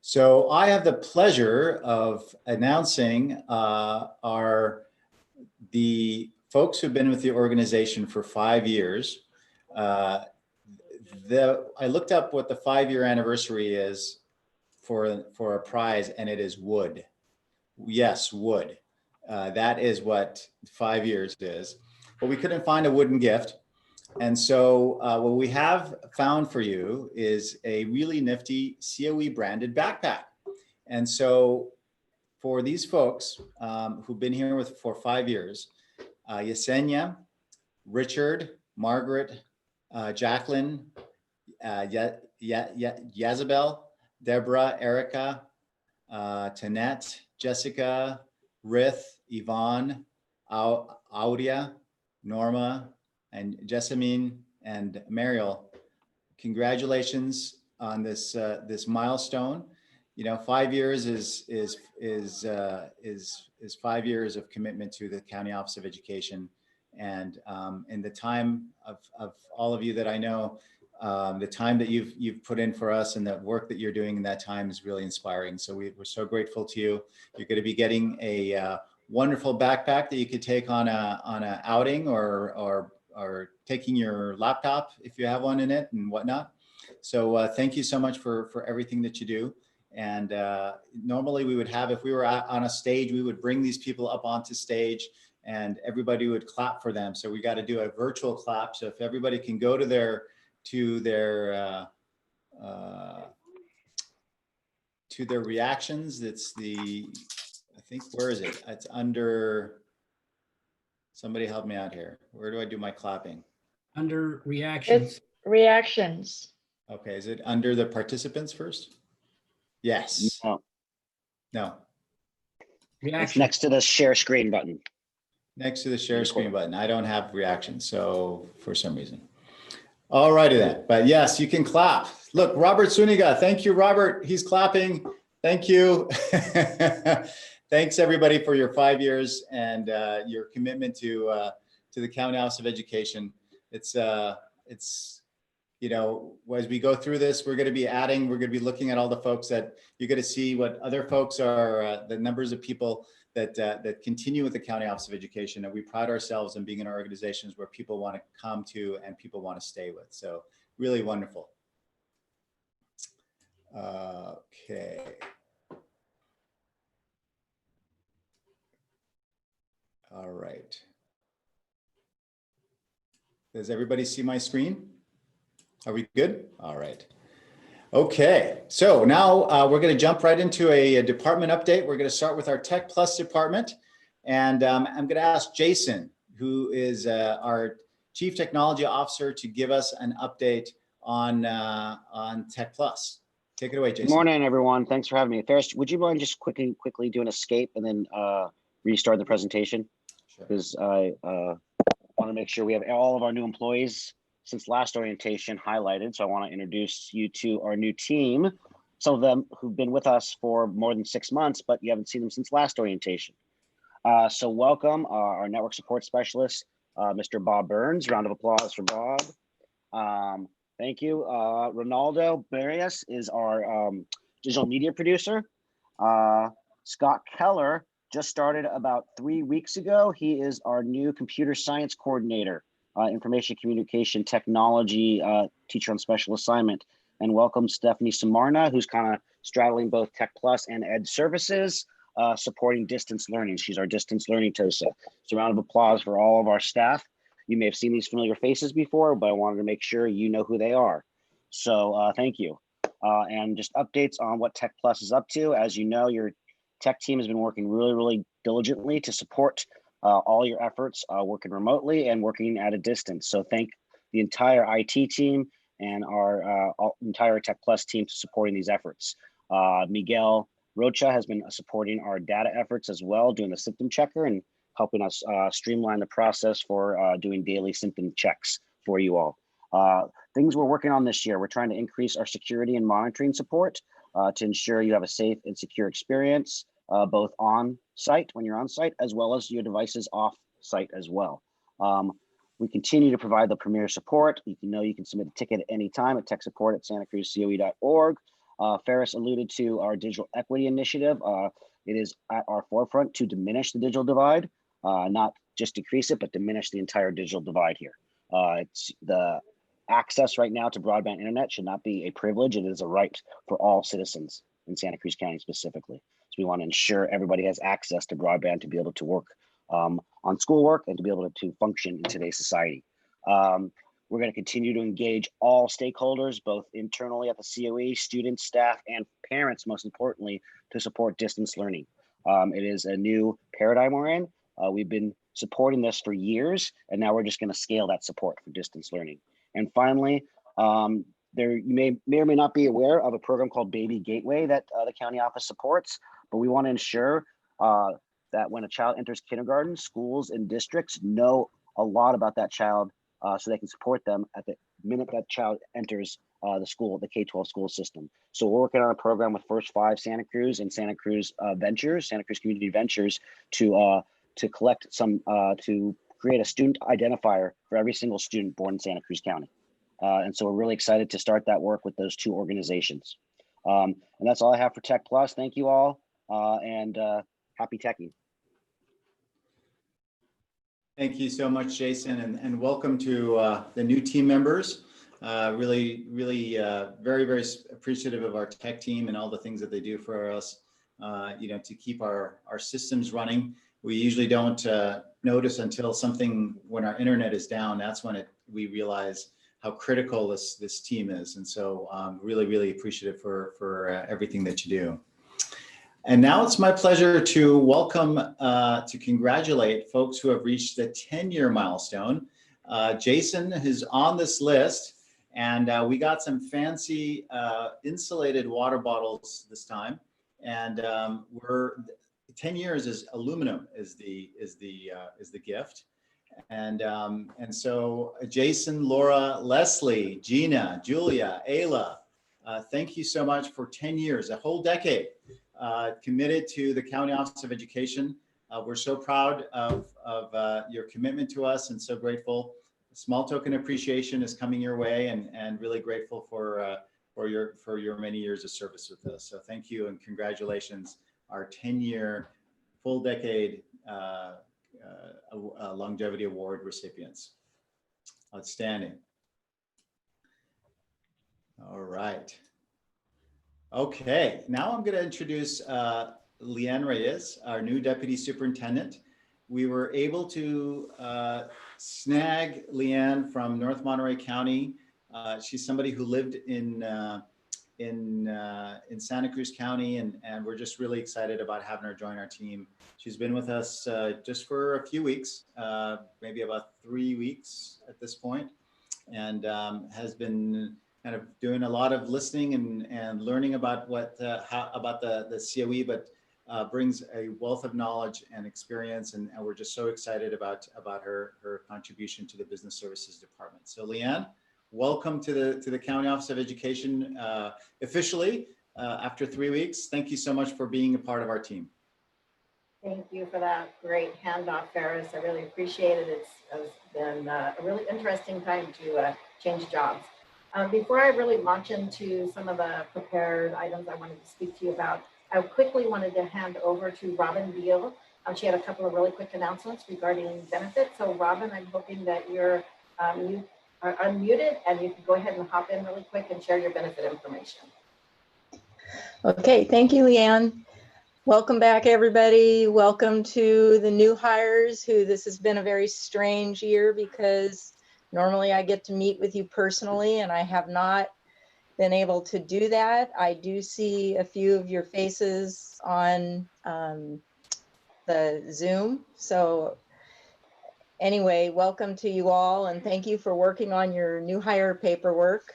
So I have the pleasure of announcing the folks who've been with the organization for 5 years. I looked up what the 5-year anniversary is for a prize, and it is wood. Yes, wood. That is what 5 years is. But we couldn't find a wooden gift. And so what we have found for you is a really nifty COE branded backpack. And so for these folks who've been here for 5 years, Yesenia, Richard, Margaret, Jacqueline, Yazabel, Deborah, Erica, Tanette, Jessica, Rith, Yvonne, Audia, Norma, and Jessamine and Mariel. Congratulations on this milestone. You know, 5 years is 5 years of commitment to the County Office of Education, and in the time of all of you that I know, the time that you've put in for us and the work that you're doing in that time is really inspiring. So we're so grateful to you. You're going to be getting a wonderful backpack that you could take on a outing or taking your laptop if you have one in it and whatnot. So thank you so much for everything that you do. And normally we would have, if we were on a stage, we would bring these people up onto stage and everybody would clap for them. So we got to do a virtual clap. So if everybody can go to their reactions, it's I think, where is it? It's under, somebody help me out here. Where do I do my clapping? Under reactions. It's reactions. Okay, is it under the participants first? Yes. No. It's Reaction. next to the share screen button. Next to the share screen button. I don't have reactions, so for some reason. All righty then. But yes, you can clap. Look, Robert Suniga. Thank you, Robert. He's clapping. Thank you. Thanks everybody for your 5 years and your commitment to the County Office of Education. It's you know, as we go through this, we're going to be looking at all the folks that you're going to see what other folks are, the numbers of people that continue with the County Office of Education. And we pride ourselves in being in organizations where people want to come to and people want to stay with. So really wonderful. Okay. All right. Does everybody see my screen? Are we good? All right. Okay, so now we're going to jump right into a department update. We're going to start with our Tech Plus department. And I'm going to ask Jason, who is our Chief Technology Officer, to give us an update on Tech Plus. Take it away, Jason. Good morning, everyone. Thanks for having me. Ferris, would you mind just quickly doing escape and then restart the presentation Sure. because I want to make sure we have all of our new employees since last orientation highlighted. So I want to introduce you to our new team. Some of them who've been with us for more than 6 months, but you haven't seen them since last orientation. So welcome our network support specialist, Mr. Bob Burns. Round of applause for Bob. Thank you. Ronaldo Barrios is our digital media producer. Scott Keller just started about 3 weeks ago. He is our new computer science coordinator, information communication technology teacher on special assignment. And welcome Stephanie Samarna, who's kind of straddling both Tech Plus and Ed Services, supporting distance learning. She's our distance learning TOSA. So a round of applause for all of our staff. You may have seen these familiar faces before, but I wanted to make sure you know who they are. So thank you. And just updates on what Tech Plus is up to. As you know, your tech team has been working really diligently to support all your efforts working remotely and working at a distance. So thank the entire IT team and our entire Tech Plus team for supporting these efforts. Miguel Rocha has been supporting our data efforts as well, doing the symptom checker and helping us streamline the process for doing daily symptom checks for you all. Things we're working on this year, we're trying to increase our security and monitoring support to ensure you have a safe and secure experience, both on site when you're on site, as well as your devices off site as well. We continue to provide the premier support. You can submit a ticket at any time at techsupport@santacruzcoe.org. Ferris alluded to our digital equity initiative. It is at our forefront to diminish the digital divide, not just decrease it, but diminish the entire digital divide here. It's the access right now to broadband internet should not be a privilege. It is a right for all citizens in Santa Cruz County specifically. So we want to ensure everybody has access to broadband to be able to work on schoolwork and to be able to function in today's society. We're going to continue to engage all stakeholders, both internally at the COE, students, staff, and parents, most importantly, to support distance learning. It is a new paradigm we're in. We've been supporting this for years, and now we're just going to scale that support for distance learning. And finally, you may or may not be aware of a program called Baby Gateway that the county office supports, but we want to ensure that when a child enters kindergarten, schools and districts know a lot about that child so they can support them at the minute that child enters the school, the K-12 school system. So we're working on a program with First Five Santa Cruz and Santa Cruz Ventures, Santa Cruz Community Ventures, to collect some, to create a student identifier for every single student born in Santa Cruz County. And so we're really excited to start that work with those two organizations. And that's all I have for Tech Plus. Thank you all, and happy teching. Thank you so much, Jason, and welcome to the new team members. Really, very appreciative of our tech team and all the things that they do for us, to keep our systems running. We usually don't notice until when our internet is down, that's when we realize how critical this team is. And so really appreciative for everything that you do. And now it's my pleasure to welcome, to congratulate folks who have reached the 10-year milestone. Jason is on this list, and we got some fancy insulated water bottles this time. And 10 years is aluminum is the gift. And so Jason, Laura, Leslie, Gina, Julia, Ayla, thank you so much for 10 years, a whole decade. Committed to the County Office of Education. We're so proud of your commitment to us and so grateful. A small token appreciation is coming your way, and really grateful for your many years of service with us. So thank you and congratulations, our 10-year full decade longevity award recipients. Outstanding. All right. Okay, now I'm going to introduce Leanne Reyes, our new Deputy Superintendent. We were able to snag Leanne from North Monterey County. She's somebody who lived in Santa Cruz County, and we're just really excited about having her join our team. She's been with us just for a few weeks, maybe about 3 weeks at this point, and has been kind of doing a lot of listening and learning about about the COE, but brings a wealth of knowledge and experience, and we're just so excited about her contribution to the Business Services Department. So Leanne, welcome to the County Office of Education officially after 3 weeks. Thank you so much for being a part of our team. Thank you for that great handoff, Ferris. I really appreciate it. It's been a really interesting time to change jobs. Before I really launch into some of the prepared items I wanted to speak to you about, I quickly wanted to hand over to Robin Beal. She had a couple of really quick announcements regarding benefits. So Robin, I'm hoping that you are unmuted and you can go ahead and hop in really quick and share your benefit information. Okay, thank you, Leanne. Welcome back, everybody. Welcome to the new hires who this has been a very strange year because normally I get to meet with you personally and I have not been able to do that. I do see a few of your faces on the Zoom. So anyway, welcome to you all and thank you for working on your new hire paperwork.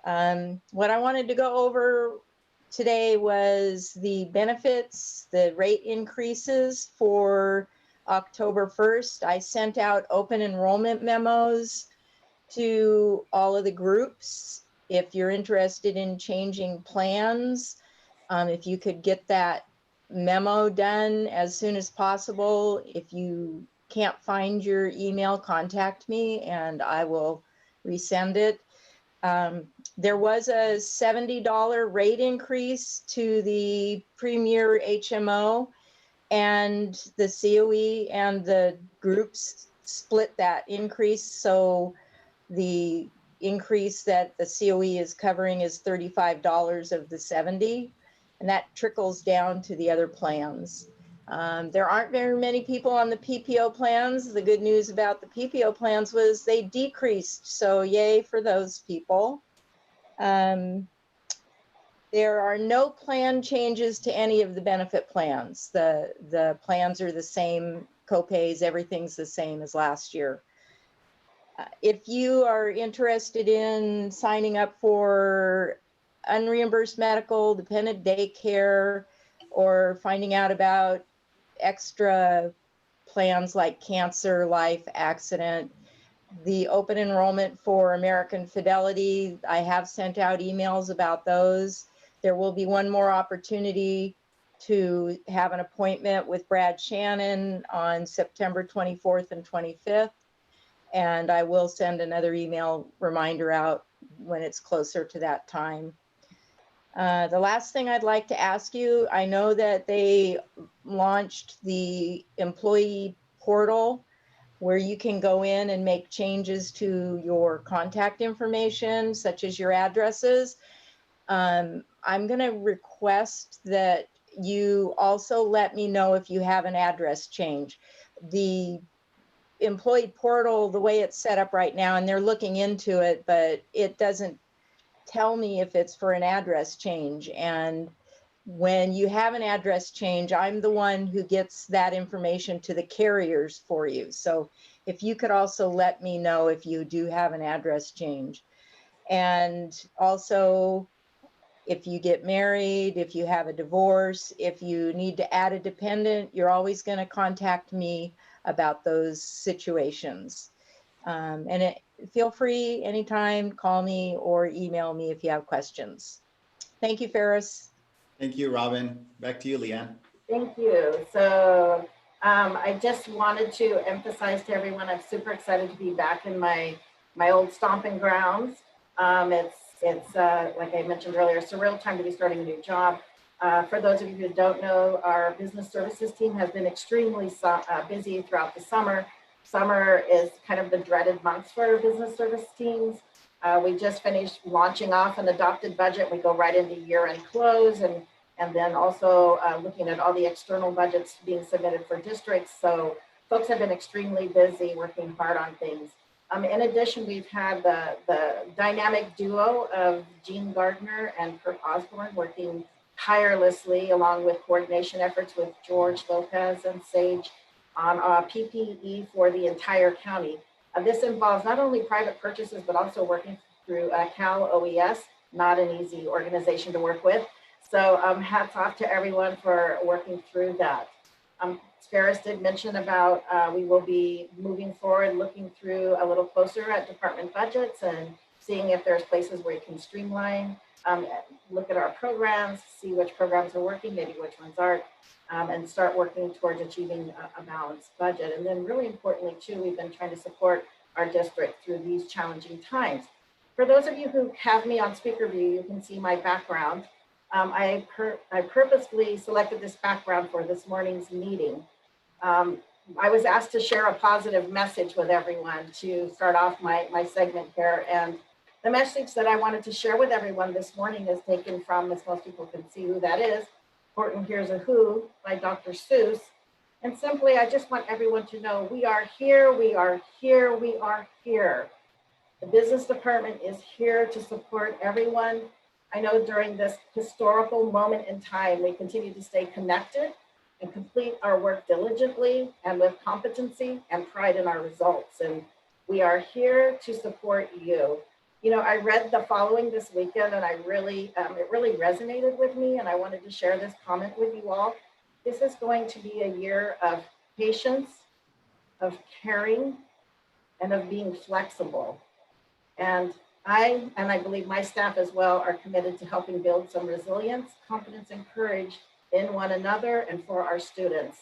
What I wanted to go over today was the benefits, the rate increases for October 1st. I sent out open enrollment memos to all of the groups. If you're interested in changing plans, if you could get that memo done as soon as possible. If you can't find your email, contact me and I will resend it. There was a $70 rate increase to the Premier HMO, and the COE and the groups split that increase. So the increase that the COE is covering is $35 of the 70, and that trickles down to the other plans. There aren't very many people on the PPO plans. The good news about the PPO plans was they decreased, so yay for those people. There are no plan changes to any of the benefit plans. The plans are the same, co-pays, everything's the same as last year. If you are interested in signing up for unreimbursed medical, dependent daycare, or finding out about extra plans like cancer, life, accident, the open enrollment for American Fidelity, I have sent out emails about those. There will be one more opportunity to have an appointment with Brad Shannon on September 24th and 25th. And I will send another email reminder out when it's closer to that time. The last thing I'd like to ask you, I know that they launched the employee portal where you can go in and make changes to your contact information, such as your addresses. I'm going to request that you also let me know if you have an address change. The employee portal, the way it's set up right now, and they're looking into it, but it doesn't tell me if it's for an address change. And when you have an address change, I'm the one who gets that information to the carriers for you. So if you could also let me know if you do have an address change. And also, if you get married, if you have a divorce, if you need to add a dependent, you're always going to contact me about those situations. Feel free anytime, call me or email me if you have questions. Thank you, Ferris. Thank you, Robin. Back to you, Leanne. Thank you. So I just wanted to emphasize to everyone, I'm super excited to be back in my old stomping grounds. It's like I mentioned earlier, a surreal time to be starting a new job. For those of you who don't know, our business services team has been extremely busy throughout the summer. Summer is kind of the dreaded months for our business service teams. We just finished launching off an adopted budget. We go right into year-end close and then also looking at all the external budgets being submitted for districts. So folks have been extremely busy working hard on things. In addition, we've had the dynamic duo of Jean Gardner and Kurt Osborne working tirelessly along with coordination efforts with George Lopez and Sage on PPE for the entire county. This involves not only private purchases, but also working through Cal OES, not an easy organization to work with. So hats off to everyone for working through that. Ferris did mention about we will be moving forward, looking through a little closer at department budgets and seeing if there's places where you can streamline, look at our programs, see which programs are working, maybe which ones aren't, and start working towards achieving a balanced budget. And then really importantly too, we've been trying to support our district through these challenging times. For those of you who have me on speaker view, you can see my background. I purposely selected this background for this morning's meeting. I was asked to share a positive message with everyone to start off my segment here. And the message that I wanted to share with everyone this morning is taken from, as most people can see who that is, Horton Hears a Who by Dr. Seuss. And simply, I just want everyone to know we are here, we are here, we are here. The business department is here to support everyone. I know during this historical moment in time, we continue to stay connected and complete our work diligently and with competency and pride in our results. And we are here to support you. You know, I read the following this weekend and it really resonated with me, and I wanted to share this comment with you all. This is going to be a year of patience, of caring, and of being flexible. And I believe my staff as well are committed to helping build some resilience, confidence, and courage in one another and for our students.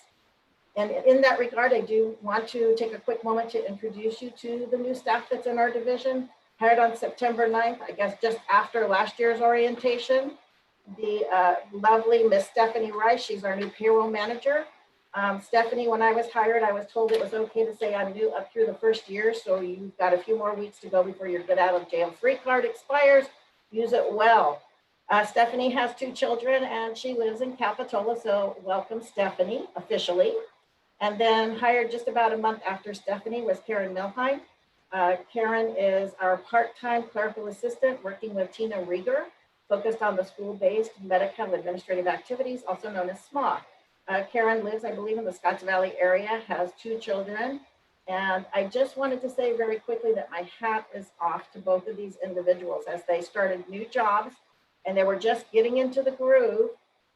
And in that regard, I do want to take a quick moment to introduce you to the new staff that's in our division. Hired on September 9th, I guess just after last year's orientation, the lovely Miss Stephanie Rice, she's our new payroll manager. Stephanie, when I was hired, I was told it was okay to say I'm new up through the first year, so you've got a few more weeks to go before your get out of jail free card expires. Use it well. Stephanie has 2 children and she lives in Capitola, so welcome Stephanie officially. And then hired just about a month after Stephanie was Karen Milheim. Karen is our part-time clerical assistant working with Tina Rieger, focused on the school-based medical administrative activities, also known as SMA. Karen lives, I believe, in the Scotts Valley area, has 2 children. And I just wanted to say very quickly that my hat is off to both of these individuals as they started new jobs and they were just getting into the groove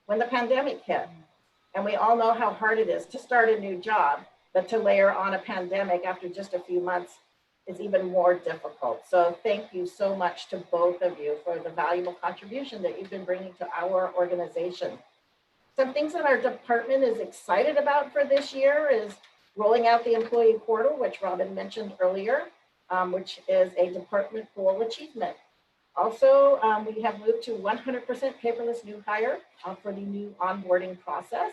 when the pandemic hit. And we all know how hard it is to start a new job, but to layer on a pandemic after just a few months is even more difficult. So thank you so much to both of you for the valuable contribution that you've been bringing to our organization. Some things that our department is excited about for this year is rolling out the employee portal, which Robin mentioned earlier, which is a department goal achievement. Also, we have moved to 100% paperless new hire for the new onboarding process.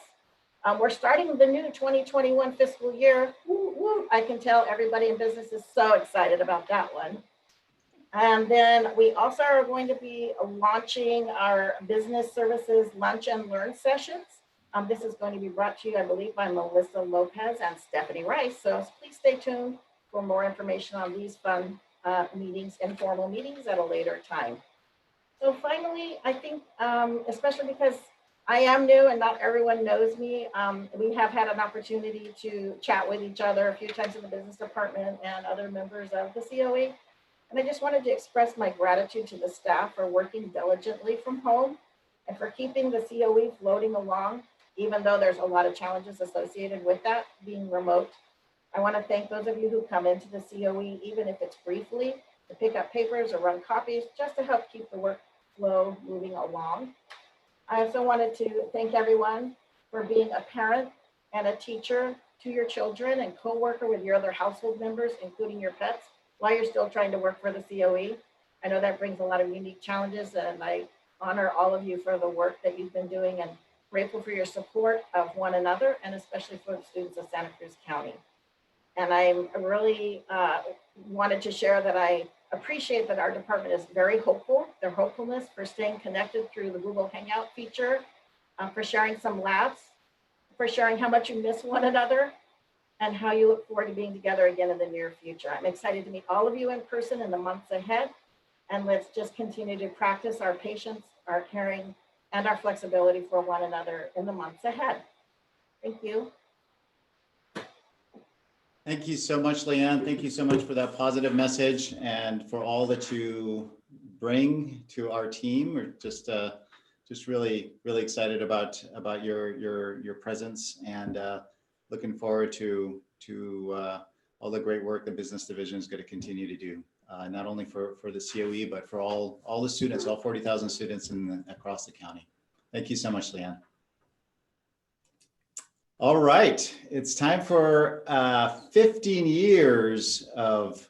We're starting the new 2021 fiscal year. Woo, woo. I can tell everybody in business is so excited about that one. And then we also are going to be launching our business services lunch and learn sessions. This is going to be brought to you, I believe, by Melissa Lopez and Stephanie Rice. So please stay tuned for more information on these fun meetings, informal meetings at a later time. So finally, I think, especially because I am new and not everyone knows me, we have had an opportunity to chat with each other a few times in the business department and other members of the COE. And I just wanted to express my gratitude to the staff for working diligently from home and for keeping the COE floating along, even though there's a lot of challenges associated with that being remote. I want to thank those of you who come into the COE, even if it's briefly, to pick up papers or run copies, just to help keep the workflow moving along. I also wanted to thank everyone for being a parent and a teacher to your children and co-worker with your other household members, including your pets, while you're still trying to work for the COE. I know that brings a lot of unique challenges, and I honor all of you for the work that you've been doing and grateful for your support of one another, and especially for the students of Santa Cruz County. And I really wanted to share that I appreciate that our department is very hopeful, their hopefulness for staying connected through the Google Hangout feature, for sharing some laughs, for sharing how much you miss one another, and how you look forward to being together again in the near future. I'm excited to meet all of you in person in the months ahead, and let's just continue to practice our patience, our caring, and our flexibility for one another in the months ahead. Thank you. Thank you so much, Leanne. Thank you so much for that positive message and for all that you bring to our team. We're just just really, really excited about your presence, and looking forward to all the great work the business division is going to continue to do, not only for the COE, but for all the students, all 40,000 students across the county. Thank you so much, Leanne. All right, it's time for 15 years of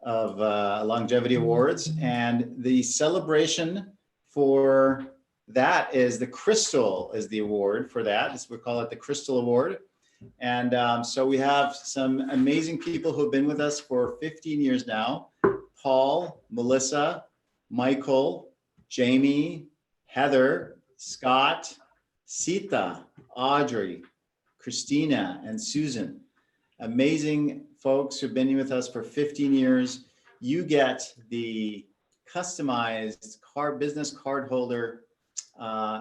longevity awards, and the celebration for that is the Crystal is the award for that. We call it the Crystal Award. And so we have some amazing people who've been with us for 15 years now. Paul, Melissa, Michael, Jamie, Heather, Scott, Sita, Audrey, Christina, and Susan. Amazing folks who've been with us for 15 years. You get the customized business card holder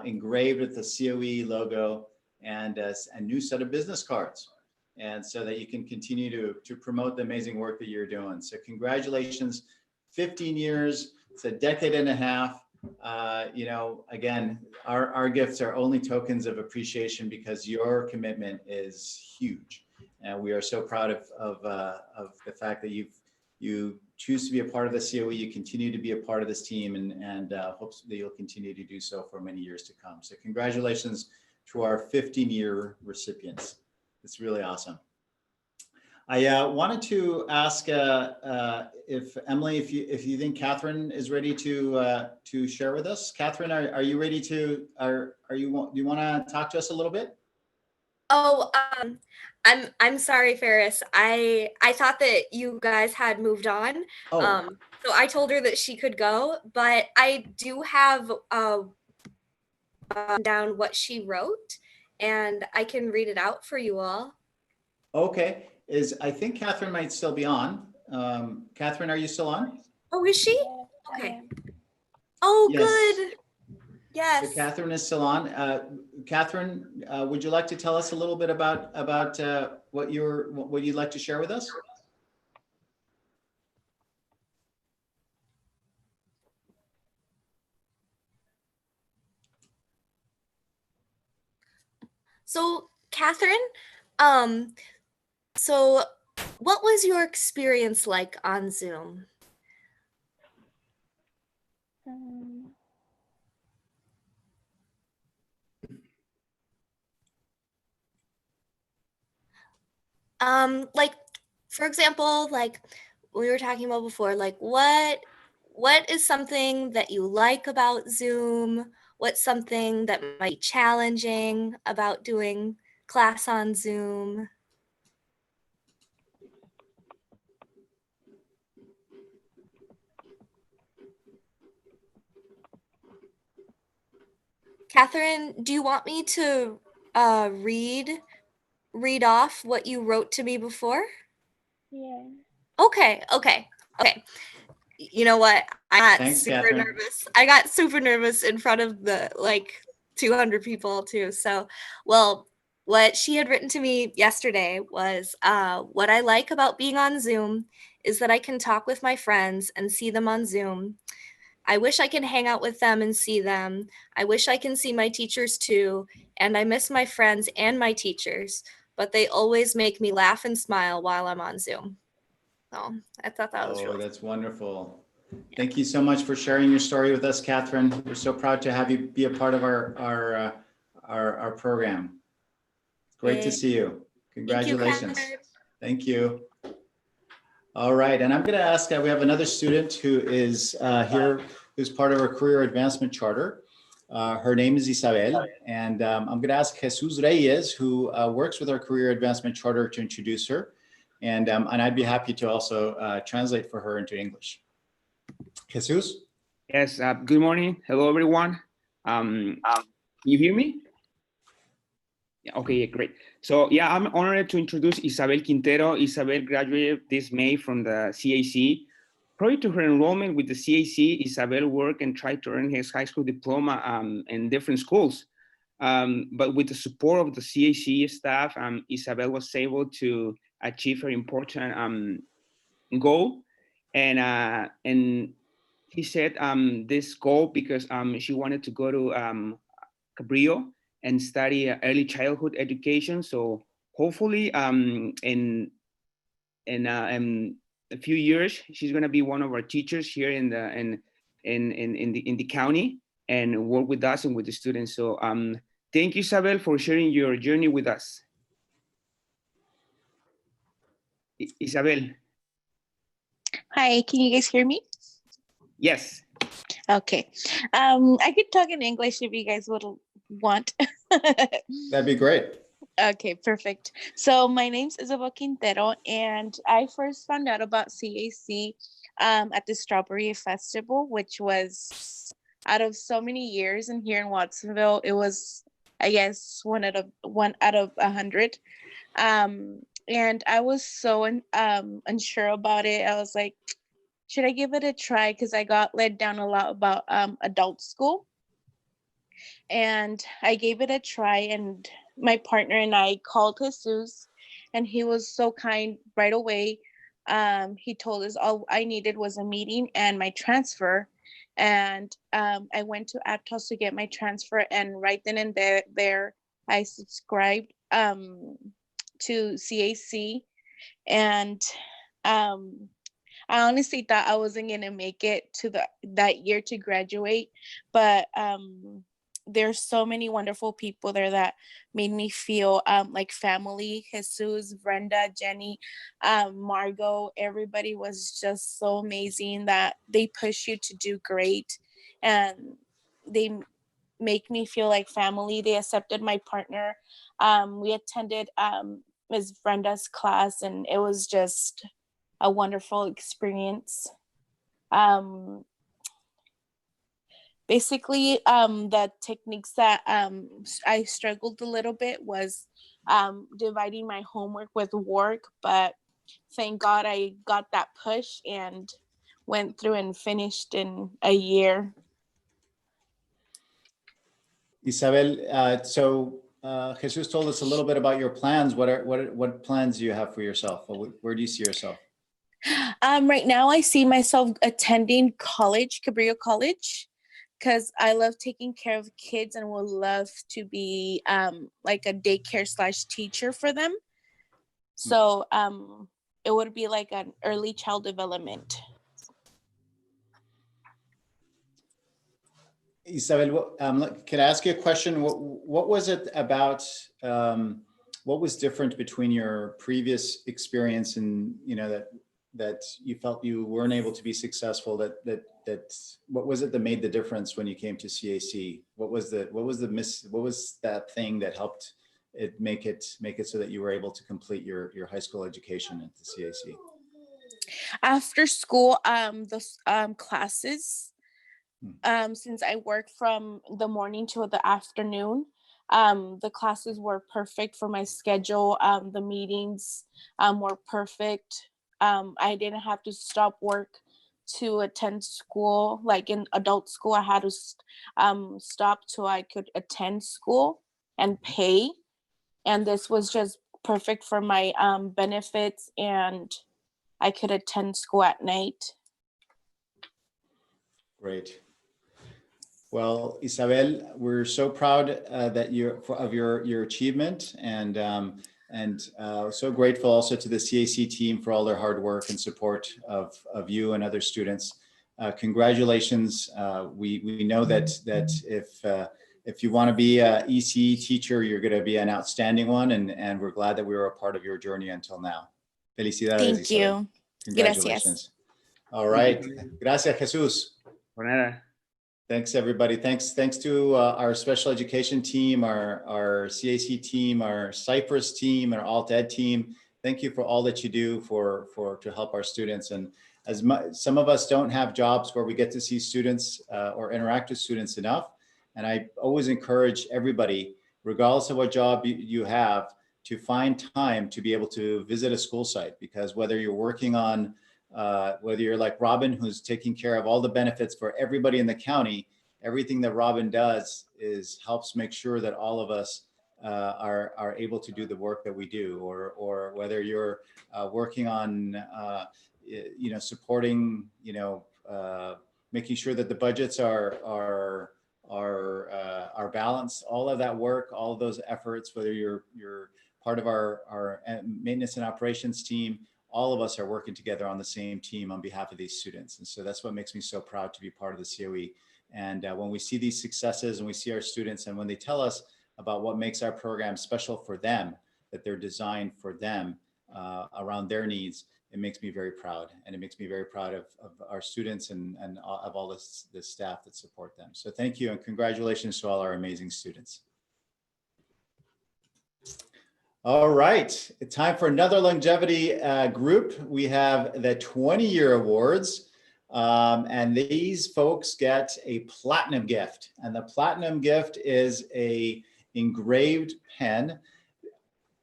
engraved with the COE logo, and a new set of business cards, and so that you can continue to promote the amazing work that you're doing. So congratulations, 15 years, it's a decade and a half. You know, again, our gifts are only tokens of appreciation because your commitment is huge. And we are so proud of the fact that you choose to be a part of the COE, you continue to be a part of this team, and hopes that you'll continue to do so for many years to come. So congratulations to our 15-year recipients. It's really awesome. I wanted to ask if Emily, if you think Catherine is ready to share with us. Catherine, are you ready to? Do you want to talk to us a little bit? Oh, I'm sorry, Ferris. I thought that you guys had moved on. Oh. So I told her that she could go, but I do have down what she wrote, and I can read it out for you all. Okay. I think Catherine might still be on. Catherine, are you still on? Oh, is she? Yeah, Okay. Oh, Yes. good. Yes. So Catherine is still on. Catherine, would you like to tell us a little bit about what you'd like to share with us? So, Catherine, so what was your experience like on Zoom? Like, for example, like we were talking about before, like what is something that you like about Zoom? What's something that might be challenging about doing class on Zoom? Catherine, do you want me to read off what you wrote to me before? Yeah. Okay. You know what? I got Thanks, super Catherine. nervous. I got super nervous in front of the 200 people too. So, well, what she had written to me yesterday was what I like about being on Zoom is that I can talk with my friends and see them on Zoom. I wish I can hang out with them and see them. I wish I can see my teachers too. And I miss my friends and my teachers, but they always make me laugh and smile while I'm on Zoom. So I thought that was really that's wonderful. Thank you so much for sharing your story with us, Catherine. We're so proud to have you be a part of our program. Great to see you. Congratulations. Thank you. All right, and I'm going to ask, we have another student who is here, who's part of our Career Advancement Charter. Her name is Isabel, and I'm going to ask Jesus Reyes, who works with our Career Advancement Charter, to introduce her. And I'd be happy to also translate for her into English. Jesus? Yes, good morning. Hello, everyone. You hear me? Yeah, okay, great. So yeah, I'm honored to introduce Isabel Quintero. Isabel graduated this May from the CAC. Prior to her enrollment with the CAC, Isabel worked and tried to earn his high school diploma in different schools. But with the support of the CAC staff, Isabel was able to achieve her important goal. And he set this goal because she wanted to go to Cabrillo and study early childhood education. So hopefully in a few years, she's going to be one of our teachers here in the county and work with us and with the students. So thank you, Isabel, for sharing your journey with us. Isabel. Hi, can you guys hear me? Yes. Okay. I could talk in English if you guys would want. That'd be great. Okay, perfect. So my name's Isabel Quintero, and I first found out about CAC at the Strawberry Festival, which was out of so many years, and here in Watsonville, it was, I guess, one out of 100. And I was so unsure about it. I was like, should I give it a try? Because I got led down a lot about adult school. And I gave it a try, and my partner and I called Jesus, and he was so kind right away. He told us all I needed was a meeting and my transfer. And I went to Aptos to get my transfer, and right then and there I subscribed to CAC. And I honestly thought I wasn't gonna make it to that year to graduate, but there's so many wonderful people there that made me feel like family. Jesus, Brenda, Jenny, Margot, everybody was just so amazing that they push you to do great, and they make me feel like family. They accepted my partner. We attended Ms. Brenda's class, and it was just a wonderful experience. Basically, the techniques that I struggled a little bit was dividing my homework with work, but thank God I got that push and went through and finished in a year. Isabel, Jesus told us a little bit about your plans. What plans do you have for yourself? Where do you see yourself? Right now, I see myself attending college, Cabrillo College, because I love taking care of kids and would love to be like a daycare / teacher for them. So it would be like an early child development. Isabel, can I ask you a question? What was it about, what was different between your previous experience and, that you felt you weren't able to be successful, what was it that made the difference when you came to CAC? What was that thing that helped it make it so that you were able to complete your high school education at the CAC? After school, the classes, since I work from the morning to the afternoon, the classes were perfect for my schedule. The meetings were perfect. I didn't have to stop work to attend school. Like in adult school, I had to stop so I could attend school and pay. And this was just perfect for my benefits, and I could attend school at night. Great. Well, Isabel, we're so proud that of your achievement, and so grateful also to the CAC team for all their hard work and support of you and other students. Congratulations. We know that if you want to be an ECE teacher, you're going to be an outstanding one, and we're glad that we were a part of your journey until now. Felicidades. Thank Isabel. you. Congratulations. Gracias. All right. Gracias, Jesus. Por nada. Thanks, everybody. Thanks to our special education team, our CAC team, our Cypress team, and our Alt Ed team. Thank you for all that you do to help our students. And some of us don't have jobs where we get to see students or interact with students enough. And I always encourage everybody, regardless of what job you have, to find time to be able to visit a school site, because whether you're working on whether you're like Robin, who's taking care of all the benefits for everybody in the county, everything that Robin does helps make sure that all of us are able to do the work that we do, or whether you're working on, supporting, making sure that the budgets are our balance, all of that work, all of those efforts, whether you're part of our maintenance and operations team, all of us are working together on the same team on behalf of these students. And so that's what makes me so proud to be part of the COE. And when we see these successes and we see our students, and when they tell us about what makes our program special for them, that they're designed for them around their needs, it makes me very proud. And it makes me very proud of our students and of all the staff that support them. So thank you and congratulations to all our amazing students. All right, time for another longevity group. We have the 20-year awards, and these folks get a platinum gift. And the platinum gift is a engraved pen.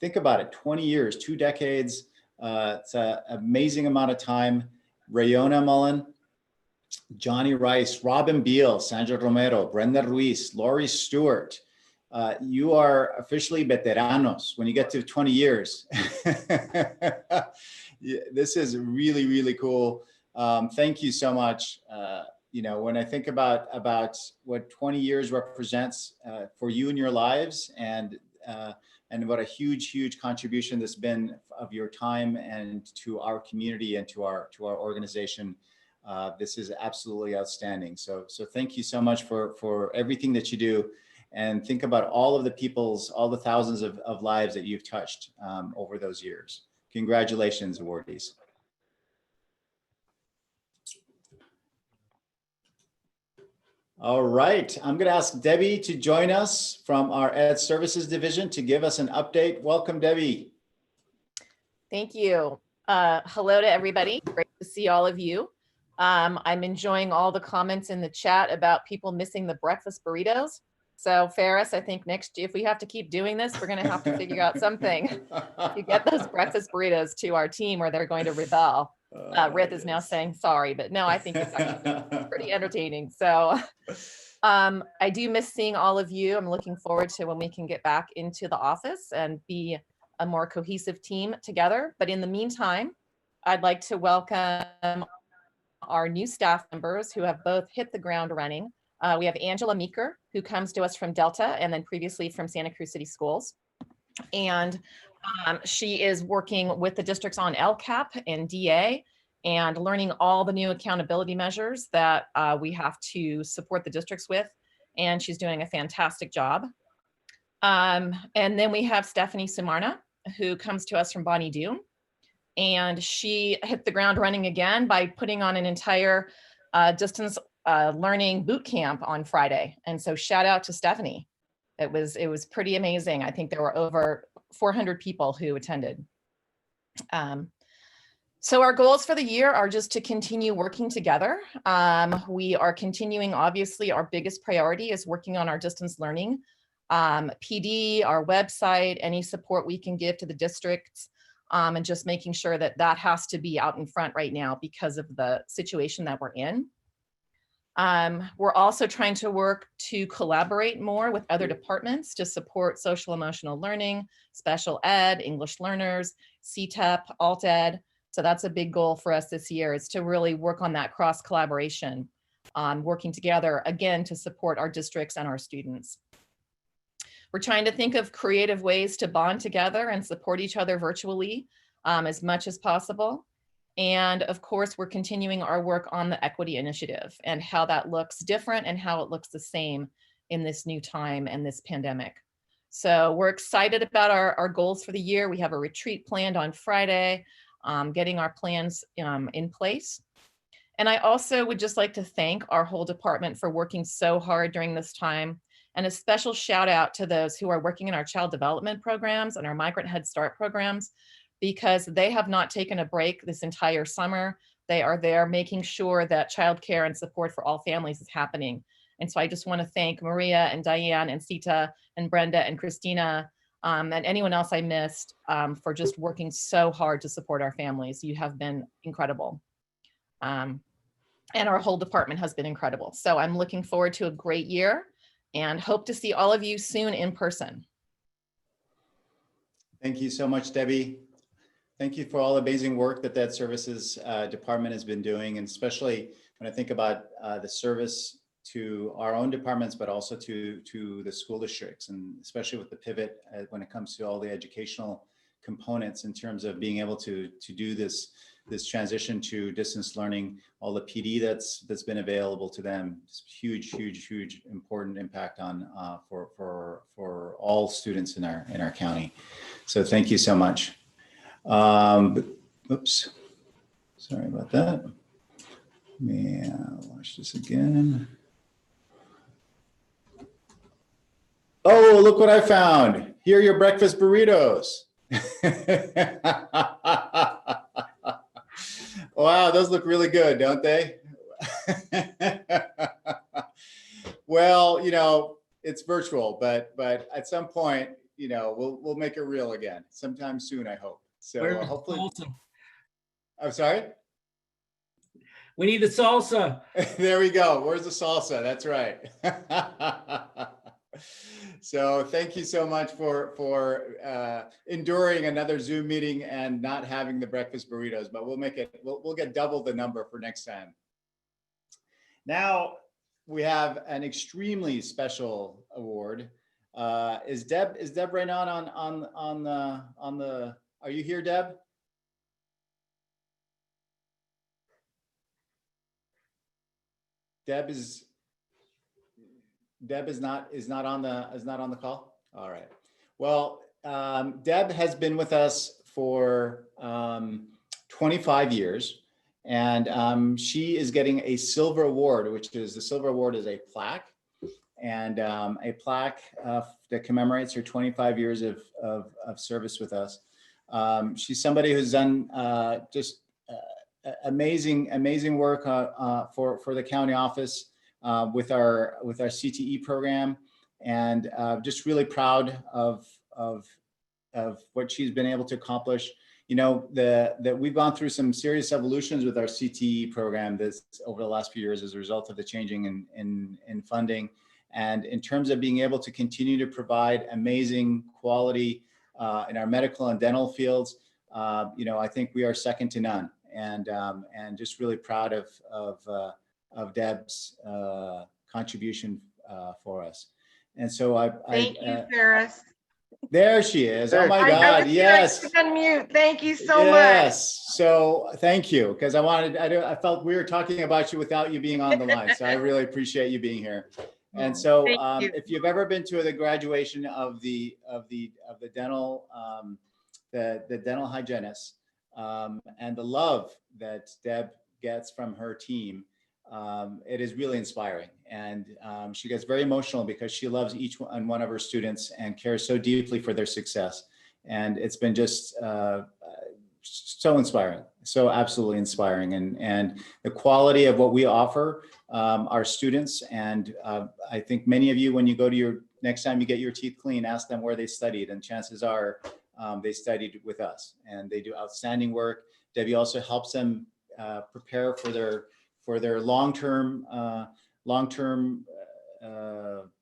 Think about it, 20 years, 2 decades. It's an amazing amount of time. Rayona Mullen, Johnny Rice, Robin Beal, Sandra Romero, Brenda Ruiz, Laurie Stewart. You are officially veteranos when you get to 20 years. This is really, really cool. Thank you so much. You know, when I think about what 20 years represents for you in your lives, and what a huge, huge contribution that's been of your time and to our community and to our organization. This is absolutely outstanding. So thank you so much for everything that you do. And think about all of the all the thousands of lives that you've touched over those years. Congratulations, awardees. All right, I'm going to ask Debbie to join us from our Ed Services Division to give us an update. Welcome, Debbie. Thank you. Hello to everybody. Great to see all of you. I'm enjoying all the comments in the chat about people missing the breakfast burritos. So Ferris, I think next year, if we have to keep doing this, we're going to have to figure out something to get those breakfast burritos to our team, or they're going to rebel. Rith is now saying sorry, but no, I think it's actually pretty entertaining. So I do miss seeing all of you. I'm looking forward to when we can get back into the office and be a more cohesive team together. But in the meantime, I'd like to welcome our new staff members who have both hit the ground running. We have Angela Meeker, who comes to us from Delta and then previously from Santa Cruz City Schools. And she is working with the districts on LCAP and DA and learning all the new accountability measures that we have to support the districts with. And she's doing a fantastic job. And then we have Stephanie Sumarna, who comes to us from Bonnie Doon. And she hit the ground running again by putting on an entire distance learning boot camp on Friday. And so shout out to Stephanie. It was pretty amazing. I think there were over 400 people who attended. So our goals for the year are just to continue working together. We are continuing, obviously, our biggest priority is working on our distance learning. PD, our website, any support we can give to the districts, and just making sure that that has to be out in front right now because of the situation that we're in. We're also trying to work to collaborate more with other departments to support social emotional learning, special ed, English learners, CTEP, alt ed. So that's a big goal for us this year, is to really work on that cross collaboration, working together again to support our districts and our students. We're trying to think of creative ways to bond together and support each other virtually as much as possible. And of course, we're continuing our work on the equity initiative and how that looks different and how it looks the same in this new time and this pandemic. So we're excited about our goals for the year. We have a retreat planned on Friday, getting our plans in place. And I also would just like to thank our whole department for working so hard during this time. And a special shout out to those who are working in our child development programs and our Migrant Head Start programs, because they have not taken a break this entire summer. They are there making sure that childcare and support for all families is happening. And so I just want to thank Maria and Diane and Sita and Brenda and Christina and anyone else I missed for just working so hard to support our families. You have been incredible. And our whole department has been incredible. So I'm looking forward to a great year and hope to see all of you soon in person. Thank you so much, Debbie. Thank you for all the amazing work that Services Department has been doing, and especially when I think about the service to our own departments, but also to the school districts, and especially with the pivot when it comes to all the educational components in terms of being able to do this transition to distance learning, all the PD that's been available to them. It's huge important impact on for all students in our county. So thank you so much. Oops, sorry about that. Let me watch this again. Oh, look what I found. Here are your breakfast burritos. Wow, those look really good, don't they? Well, you know, it's virtual, but at some point, you know, we'll make it real again sometime soon, I hope. So Where's the hopefully. salsa? I'm sorry? We need the salsa. There we go. Where's the salsa? That's right. So thank you so much for enduring another Zoom meeting and not having the breakfast burritos, but we'll make it, we'll get double the number for next time. Now we have an extremely special award. Is Deb right now on the, are you here, Deb? Deb is not on the call. All right. Well, Deb has been with us for 25 years, and she is getting a silver award, which is the silver award is a plaque, and a plaque that commemorates her 25 years of service with us. She's somebody who's done just amazing work for the county office with our CTE program, and just really proud of what she's been able to accomplish. You know, that we've gone through some serious evolutions with our CTE program this over the last few years as a result of the changing in funding, and in terms of being able to continue to provide amazing quality in our medical and dental fields. You know, I think we are second to none. And just really proud of Deb's contribution for us. And so Thank you, Ferris. There she is. Oh my God! Yes. Unmute. Thank you so much. Yes. So thank you, because I felt we were talking about you without you being on the line. So I really appreciate you being here. And so if you've ever been to the graduation of the dental the dental hygienist, and the love that Deb gets from her team, it is really inspiring. And she gets very emotional because she loves each one of her students and cares so deeply for their success. And it's been just so inspiring, so absolutely inspiring. And the quality of what we offer our students. And I think many of you, when you go to next time you get your teeth clean, ask them where they studied, and chances are they studied with us, and they do outstanding work. Debbie also helps them prepare for their long-term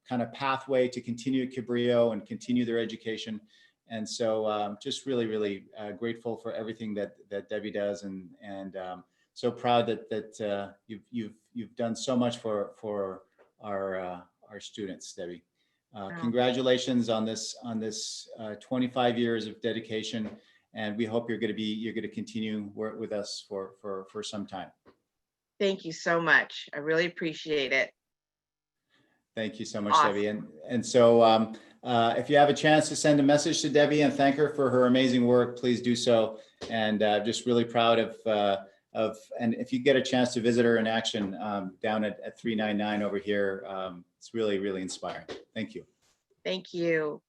kind of pathway to continue at Cabrillo and continue their education. And so just really grateful for everything that Debbie does, and so proud that you've done so much for our students, Debbie. Congratulations on this 25 years of dedication, and we hope you're going to continue work with us for some time. Thank you so much. I really appreciate it. Thank you so much, awesome. Debbie. And so if you have a chance to send a message to Debbie and thank her for her amazing work, please do so. And just really proud and if you get a chance to visit her in action down at 399 over here, it's really inspiring. Thank you. Thank you.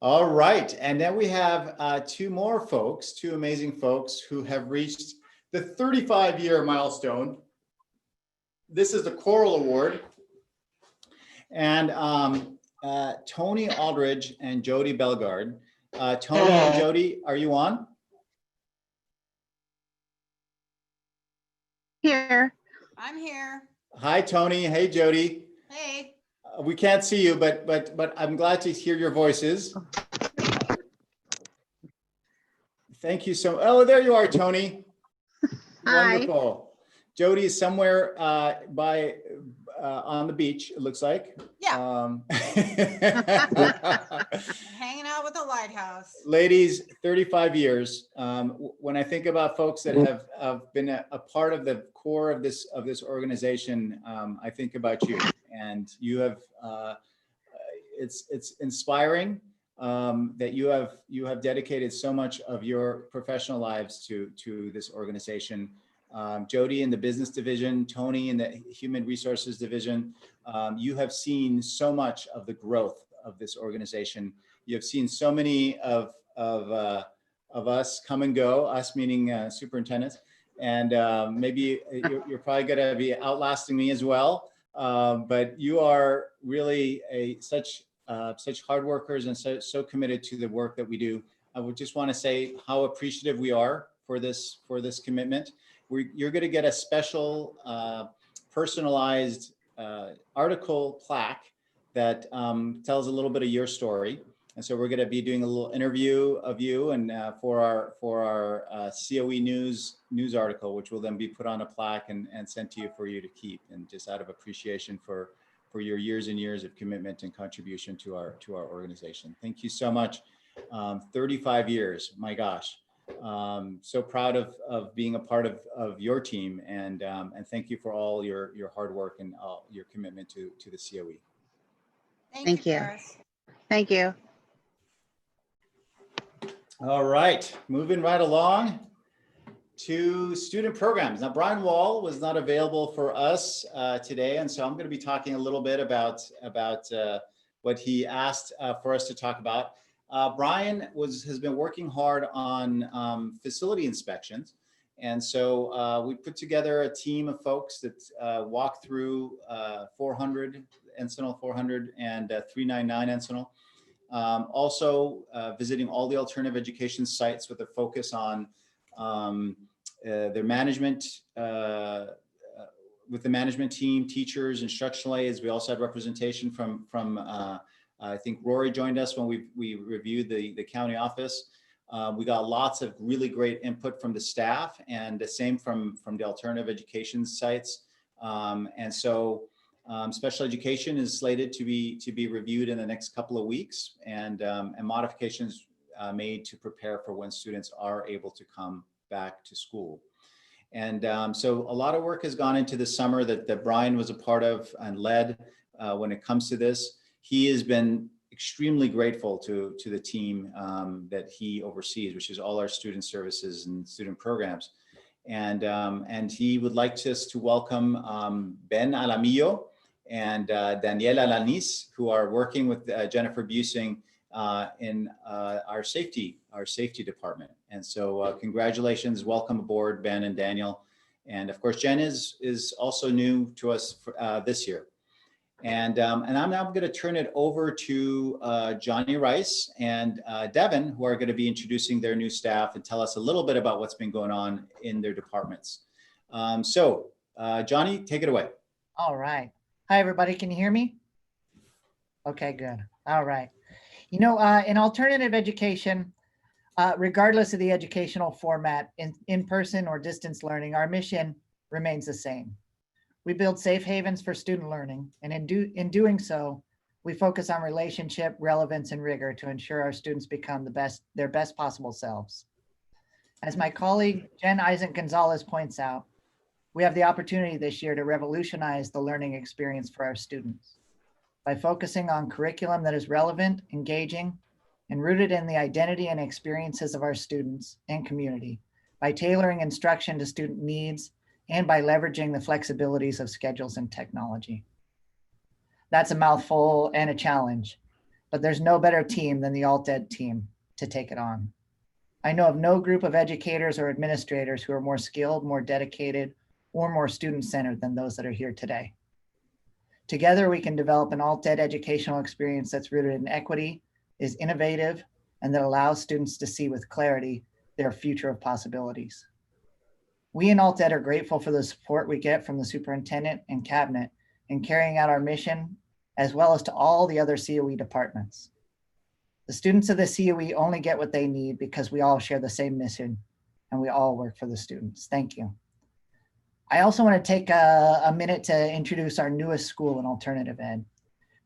All right. And then we have two amazing folks who have reached the 35-year milestone. This is the Coral Award. And Tony Aldridge and Jody Bellegarde. Tony and Jody, are you on? Here. I'm here. Hi, Tony. Hey, Jody. Hey. We can't see you, but I'm glad to hear your voices. Thank you so much. Oh, there you are, Tony. Hi. Wonderful. Jody is somewhere on the beach, it looks like. Yeah. Hanging out with the lighthouse. Ladies, 35 years. When I think about folks that have been a part of the core of this organization, I think about you, and you have. It's inspiring that you have dedicated so much of your professional lives to this organization. Jody in the business division, Tony in the human resources division. You have seen so much of the growth of this organization. You have seen so many of us come and go, us meaning superintendents, and maybe you're probably going to be outlasting me as well. But you are really such hard workers and so committed to the work that we do. I would just want to say how appreciative we are for this commitment. You're going to get a special personalized article plaque that tells a little bit of your story. And so we're going to be doing a little interview of you and for our COE news article, which will then be put on a plaque and sent to you for you to keep, and just out of appreciation for your years and years of commitment and contribution to our organization. Thank you so much. 35 years, my gosh. So proud of being a part of your team, and thank you for all your hard work and all your commitment to the COE. Thank you. Thank you. All right, moving right along to student programs. Now, Brian Wall was not available for us today, and so I'm going to be talking a little bit about what he asked for us to talk about. Brian has been working hard on facility inspections, and so we put together a team of folks that walked through 400 Encinal, 400 and 399 Encinal. Also visiting all the alternative education sites with a focus on their management, with the management team, teachers, instructional aides. We also had representation from I think Rory joined us when we reviewed the county office. We got lots of really great input from the staff, and the same from the alternative education sites. And so special education is slated to be reviewed in the next couple of weeks, and modifications made to prepare for when students are able to come back to school. And so a lot of work has gone into this summer that Brian was a part of and led when it comes to this. He has been extremely grateful to the team that he oversees, which is all our student services and student programs. And he would like us to welcome Ben Alamillo and Daniela Lanis, who are working with Jennifer Busing in our safety department. And so congratulations, welcome aboard, Ben and Daniel. And of course, Jen is also new to us for, this year. And I'm now going to turn it over to Johnny Rice and Devin, who are going to be introducing their new staff and tell us a little bit about what's been going on in their departments. So Johnny, take it away. All right. Hi, everybody. Can you hear me? Okay, good. All right. You know, in alternative education, regardless of the educational format, in person or distance learning, our mission remains the same. We build safe havens for student learning, and in doing so, we focus on relationship, relevance, and rigor to ensure our students become their best possible selves. As my colleague Jen Eisen Gonzalez points out, we have the opportunity this year to revolutionize the learning experience for our students by focusing on curriculum that is relevant, engaging, and rooted in the identity and experiences of our students and community, by tailoring instruction to student needs, and by leveraging the flexibilities of schedules and technology. That's a mouthful and a challenge, but there's no better team than the alt-ed team to take it on. I know of no group of educators or administrators who are more skilled, more dedicated, or more student-centered than those that are here today. Together, we can develop an alt-ed educational experience that's rooted in equity, is innovative, and that allows students to see with clarity their future of possibilities. We in alt-ed are grateful for the support we get from the superintendent and cabinet in carrying out our mission, as well as to all the other COE departments. The students of the COE only get what they need because we all share the same mission and we all work for the students. Thank you. I also want to take a minute to introduce our newest school in alternative ed.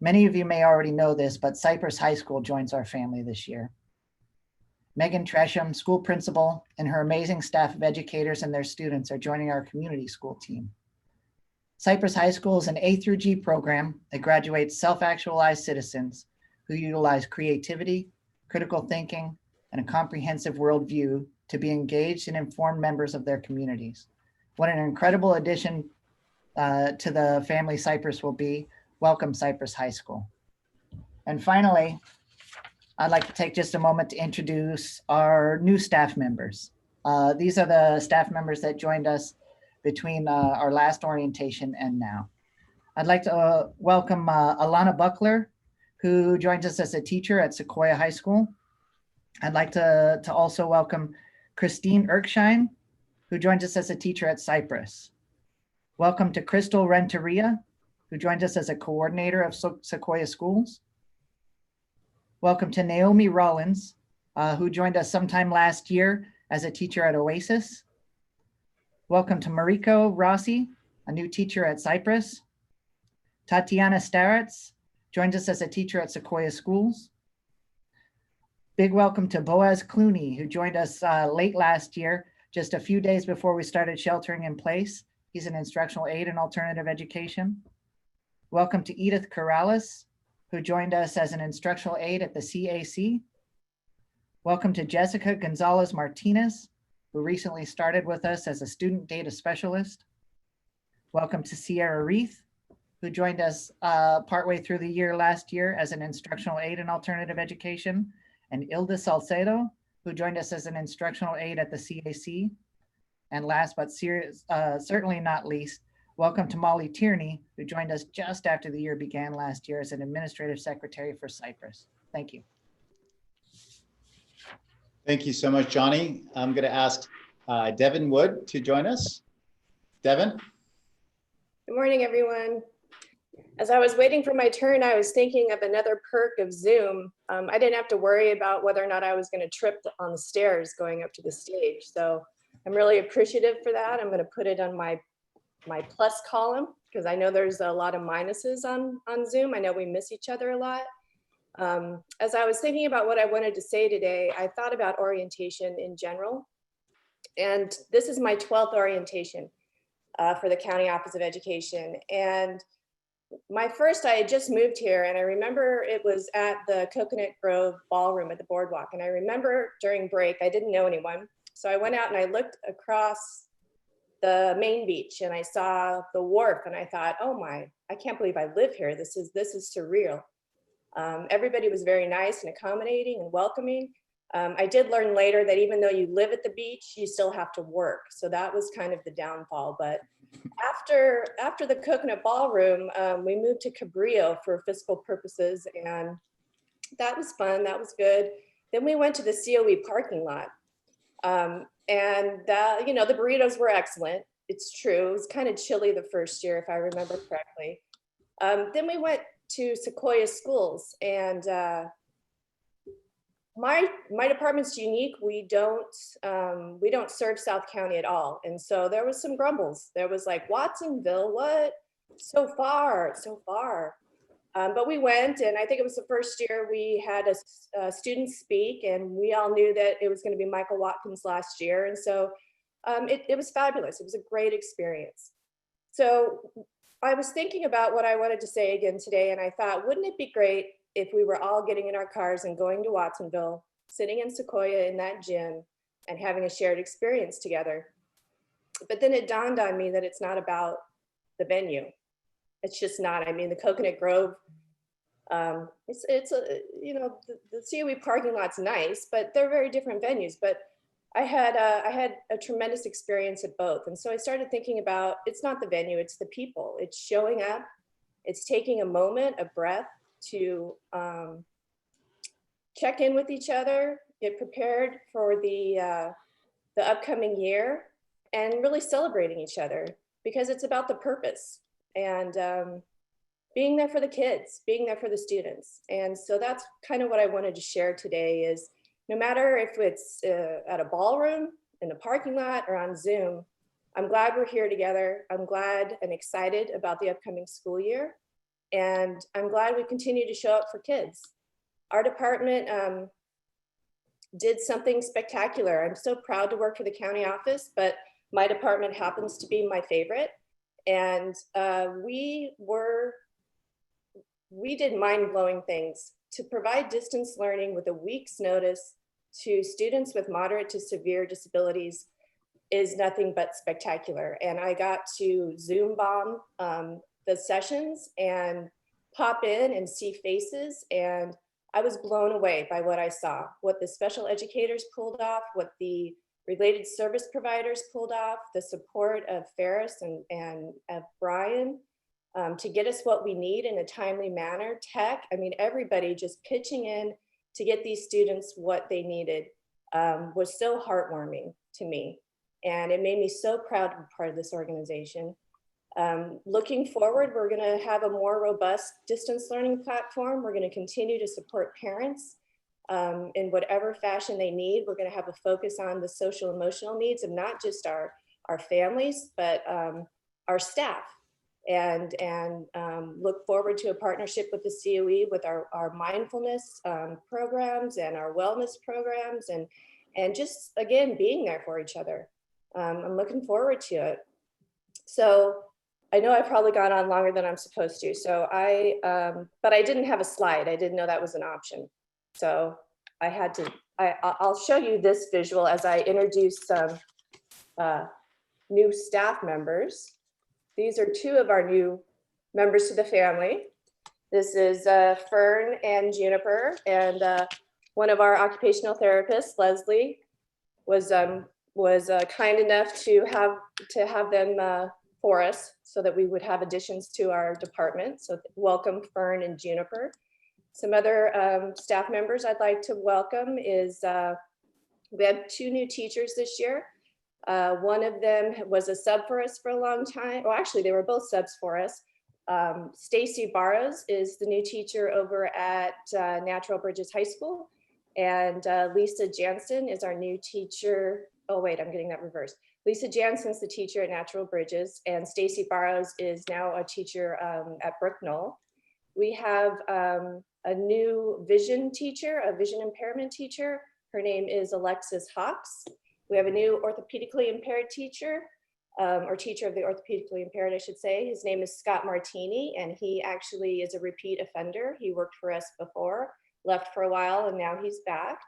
Many of you may already know this, but Cypress High School joins our family this year. Megan Tresham, school principal, and her amazing staff of educators and their students are joining our community school team. Cypress High School is an A through G program that graduates self-actualized citizens who utilize creativity, critical thinking, and a comprehensive worldview to be engaged and informed members of their communities. What an incredible addition to the family Cypress will be. Welcome, Cypress High School. And finally, I'd like to take just a moment to introduce our new staff members. These are the staff members that joined us between our last orientation and now. I'd like to welcome Alana Buckler, who joins us as a teacher at Sequoia High School. I'd like to also welcome Christine Erkshine, who joins us as a teacher at Cypress. Welcome to Crystal Renteria, who joins us as a coordinator of Sequoia Schools. Welcome to Naomi Rollins, who joined us sometime last year as a teacher at Oasis. Welcome to Mariko Rossi, a new teacher at Cypress. Tatiana Starets joins us as a teacher at Sequoia Schools. Big welcome to Boaz Clooney, who joined us late last year, just a few days before we started sheltering in place. He's an instructional aide in alternative education. Welcome to Edith Corrales, who joined us as an instructional aide at the CAC. Welcome to Jessica Gonzalez Martinez, who recently started with us as a student data specialist. Welcome to Sierra Reith, who joined us partway through the year last year as an instructional aide in alternative education, and Ilda Salcedo, who joined us as an instructional aide at the CAC. And last but certainly not least, welcome to Molly Tierney, who joined us just after the year began last year as an administrative secretary for Cypress. Thank you. Thank you so much, Johnny. I'm going to ask Devin Wood to join us. Devin? Good morning, everyone. As I was waiting for my turn, I was thinking of another perk of Zoom. I didn't have to worry about whether or not I was going to trip on the stairs going up to the stage. So I'm really appreciative for that. I'm going to put it on my plus column because I know there's a lot of minuses on Zoom. I know we miss each other a lot. As I was thinking about what I wanted to say today, I thought about orientation in general. And this is my 12th orientation for the County Office of Education. And my first, I had just moved here, and I remember it was at the Coconut Grove Ballroom at the Boardwalk. And I remember during break, I didn't know anyone. So I went out and I looked across the main beach and I saw the wharf and I thought, oh my, I can't believe I live here. This is surreal. Everybody was very nice and accommodating and welcoming. I did learn later that even though you live at the beach, you still have to work. So that was kind of the downfall. But after the Coconut Ballroom, we moved to Cabrillo for fiscal purposes, and that was fun. That was good. Then we went to the COE parking lot, and the burritos were excellent. It's true. It was kind of chilly the first year, if I remember correctly. Then we went to Sequoia Schools, and my department's unique. We don't serve South County at all, and so there was some grumbles. There was like, Watsonville, what? So far. But we went, and I think it was the first year we had a student speak, and we all knew that it was going to be Michael Watkins last year, and so it was fabulous. It was a great experience. So I was thinking about what I wanted to say again today, and I thought, wouldn't it be great if we were all getting in our cars and going to Watsonville, sitting in Sequoia in that gym and having a shared experience together? But then it dawned on me that it's not about the venue. It's just not. I mean, the Coconut Grove, the COE parking lot's nice, but they're very different venues. But I had a tremendous experience at both. And so I started thinking about, it's not the venue, it's the people. It's showing up, it's taking a moment, a breath, to check in with each other, get prepared for the upcoming year, and really celebrating each other, because it's about the purpose and being there for the kids, being there for the students. And so that's kind of what I wanted to share today is, no matter if it's at a ballroom, in the parking lot, or on Zoom, I'm glad we're here together. I'm glad and excited about the upcoming school year. And I'm glad we continue to show up for kids. Our department did something spectacular. I'm so proud to work for the county office, but my department happens to be my favorite. And we did mind-blowing things to provide distance learning with a week's notice to students with moderate to severe disabilities is nothing but spectacular. And I got to Zoom bomb the sessions and pop in and see faces, and I was blown away by what I saw, what the special educators pulled off, what the related service providers pulled off, the support of Ferris and of Brian to get us what we need in a timely manner. Tech, I mean, everybody just pitching in to get these students what they needed was so heartwarming to me. And it made me so proud to be part of this organization. Looking forward, we're gonna have a more robust distance learning platform. We're gonna continue to support parents in whatever fashion they need. We're gonna have a focus on the social emotional needs of not just our families, but our staff. And look forward to a partnership with the COE with our mindfulness programs and our wellness programs and just, again, being there for each other. I'm looking forward to it. So I know I've probably gone on longer than I'm supposed to. So but I didn't have a slide. I didn't know that was an option. So I had to, I'll show you this visual as I introduce some new staff members. These are two of our new members to the family. This is Fern and Juniper, and one of our occupational therapists, Leslie, was kind enough to have them for us so that we would have additions to our department. So welcome, Fern and Juniper. Some other staff members I'd like to welcome is, we have two new teachers this year. One of them was a sub for us for a long time. Well, actually, they were both subs for us. Stacy Barrows is the new teacher over at Natural Bridges High School. And Lisa Jansen is our new teacher. Oh, wait, I'm getting that reversed. Lisa Jansen's the teacher at Natural Bridges, and Stacy Barrows is now a teacher at Brooknell. We have a new vision teacher, a vision impairment teacher. Her name is Alexis Hawks. We have a new orthopedically impaired teacher, or teacher of the orthopedically impaired, I should say. His name is Scott Martini, and he actually is a repeat offender. He worked for us before, left for a while, and now he's back.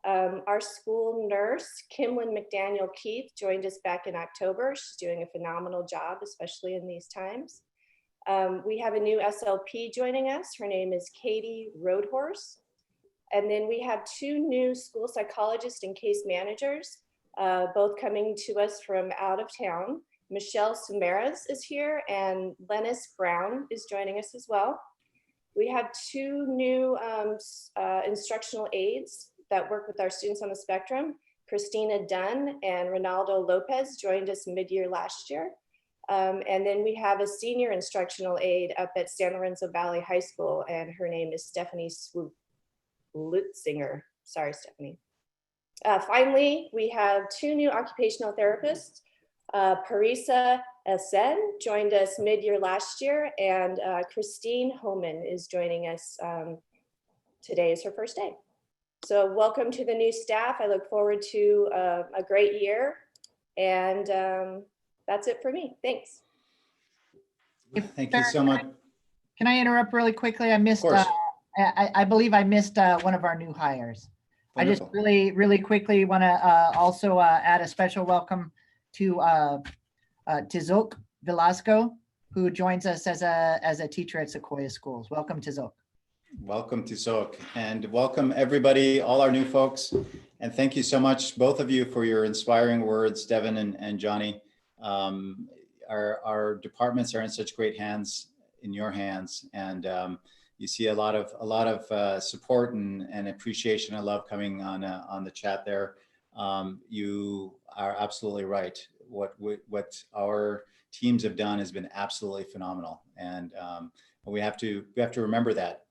Our school nurse, Kimlin McDaniel Keith, joined us back in October. She's doing a phenomenal job, especially in these times. We have a new SLP joining us. Her name is Katie Roadhorse. And then we have two new school psychologists and case managers, both coming to us from out of town. Michelle Sumaras is here, and Lennis Brown is joining us as well. We have two new instructional aides that work with our students on the spectrum. Christina Dunn and Ronaldo Lopez joined us mid-year last year. And then we have a senior instructional aide up at San Lorenzo Valley High School, and her name is Stephanie Lutzinger. Sorry, Stephanie. Finally, we have two new occupational therapists. Parisa Esen joined us mid-year last year, and Christine Homan is joining us. Today is her first day. So welcome to the new staff. I look forward to a great year, and that's it for me. Thanks. Thank you so much. Can I interrupt really quickly? I missed, I believe I missed one of our new hires. Wonderful. I just really quickly want to also add a special welcome to Tizok Velasco, who joins us as a teacher at Sequoia Schools. Welcome, Tizok. Welcome to SOC, and welcome everybody, all our new folks. And thank you so much, both of you, for your inspiring words, Devin and Johnny. Our departments are in such great hands, in your hands, and you see a lot of support and appreciation. I love coming on the chat there. You are absolutely right. What our teams have done has been absolutely phenomenal, and we have to remember that.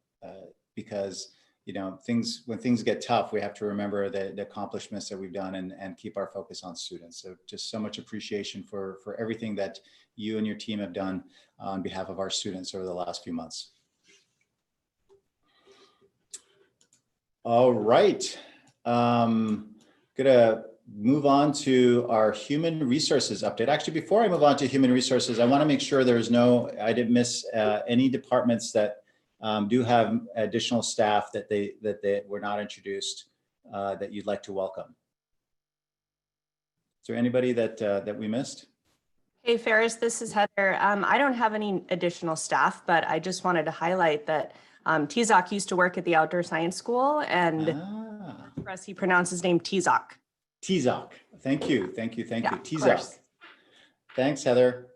Because you know, when things get tough, we have to remember the accomplishments that we've done and keep our focus on students. So just so much appreciation for everything that you and your team have done on behalf of our students over the last few months. All right. Gonna move on to our human resources update. Actually, before I move on to human resources, I want to make sure I didn't miss any departments that do have additional staff that they were not introduced that you'd like to welcome. Is there anybody that we missed? Hey Ferris, this is Heather. I don't have any additional staff, but I just wanted to highlight that Tizak used to work at the outdoor science school, and for us, he pronounced his name Tizak. Tizak. Thank you. Yeah, Tizak. Thanks, Heather.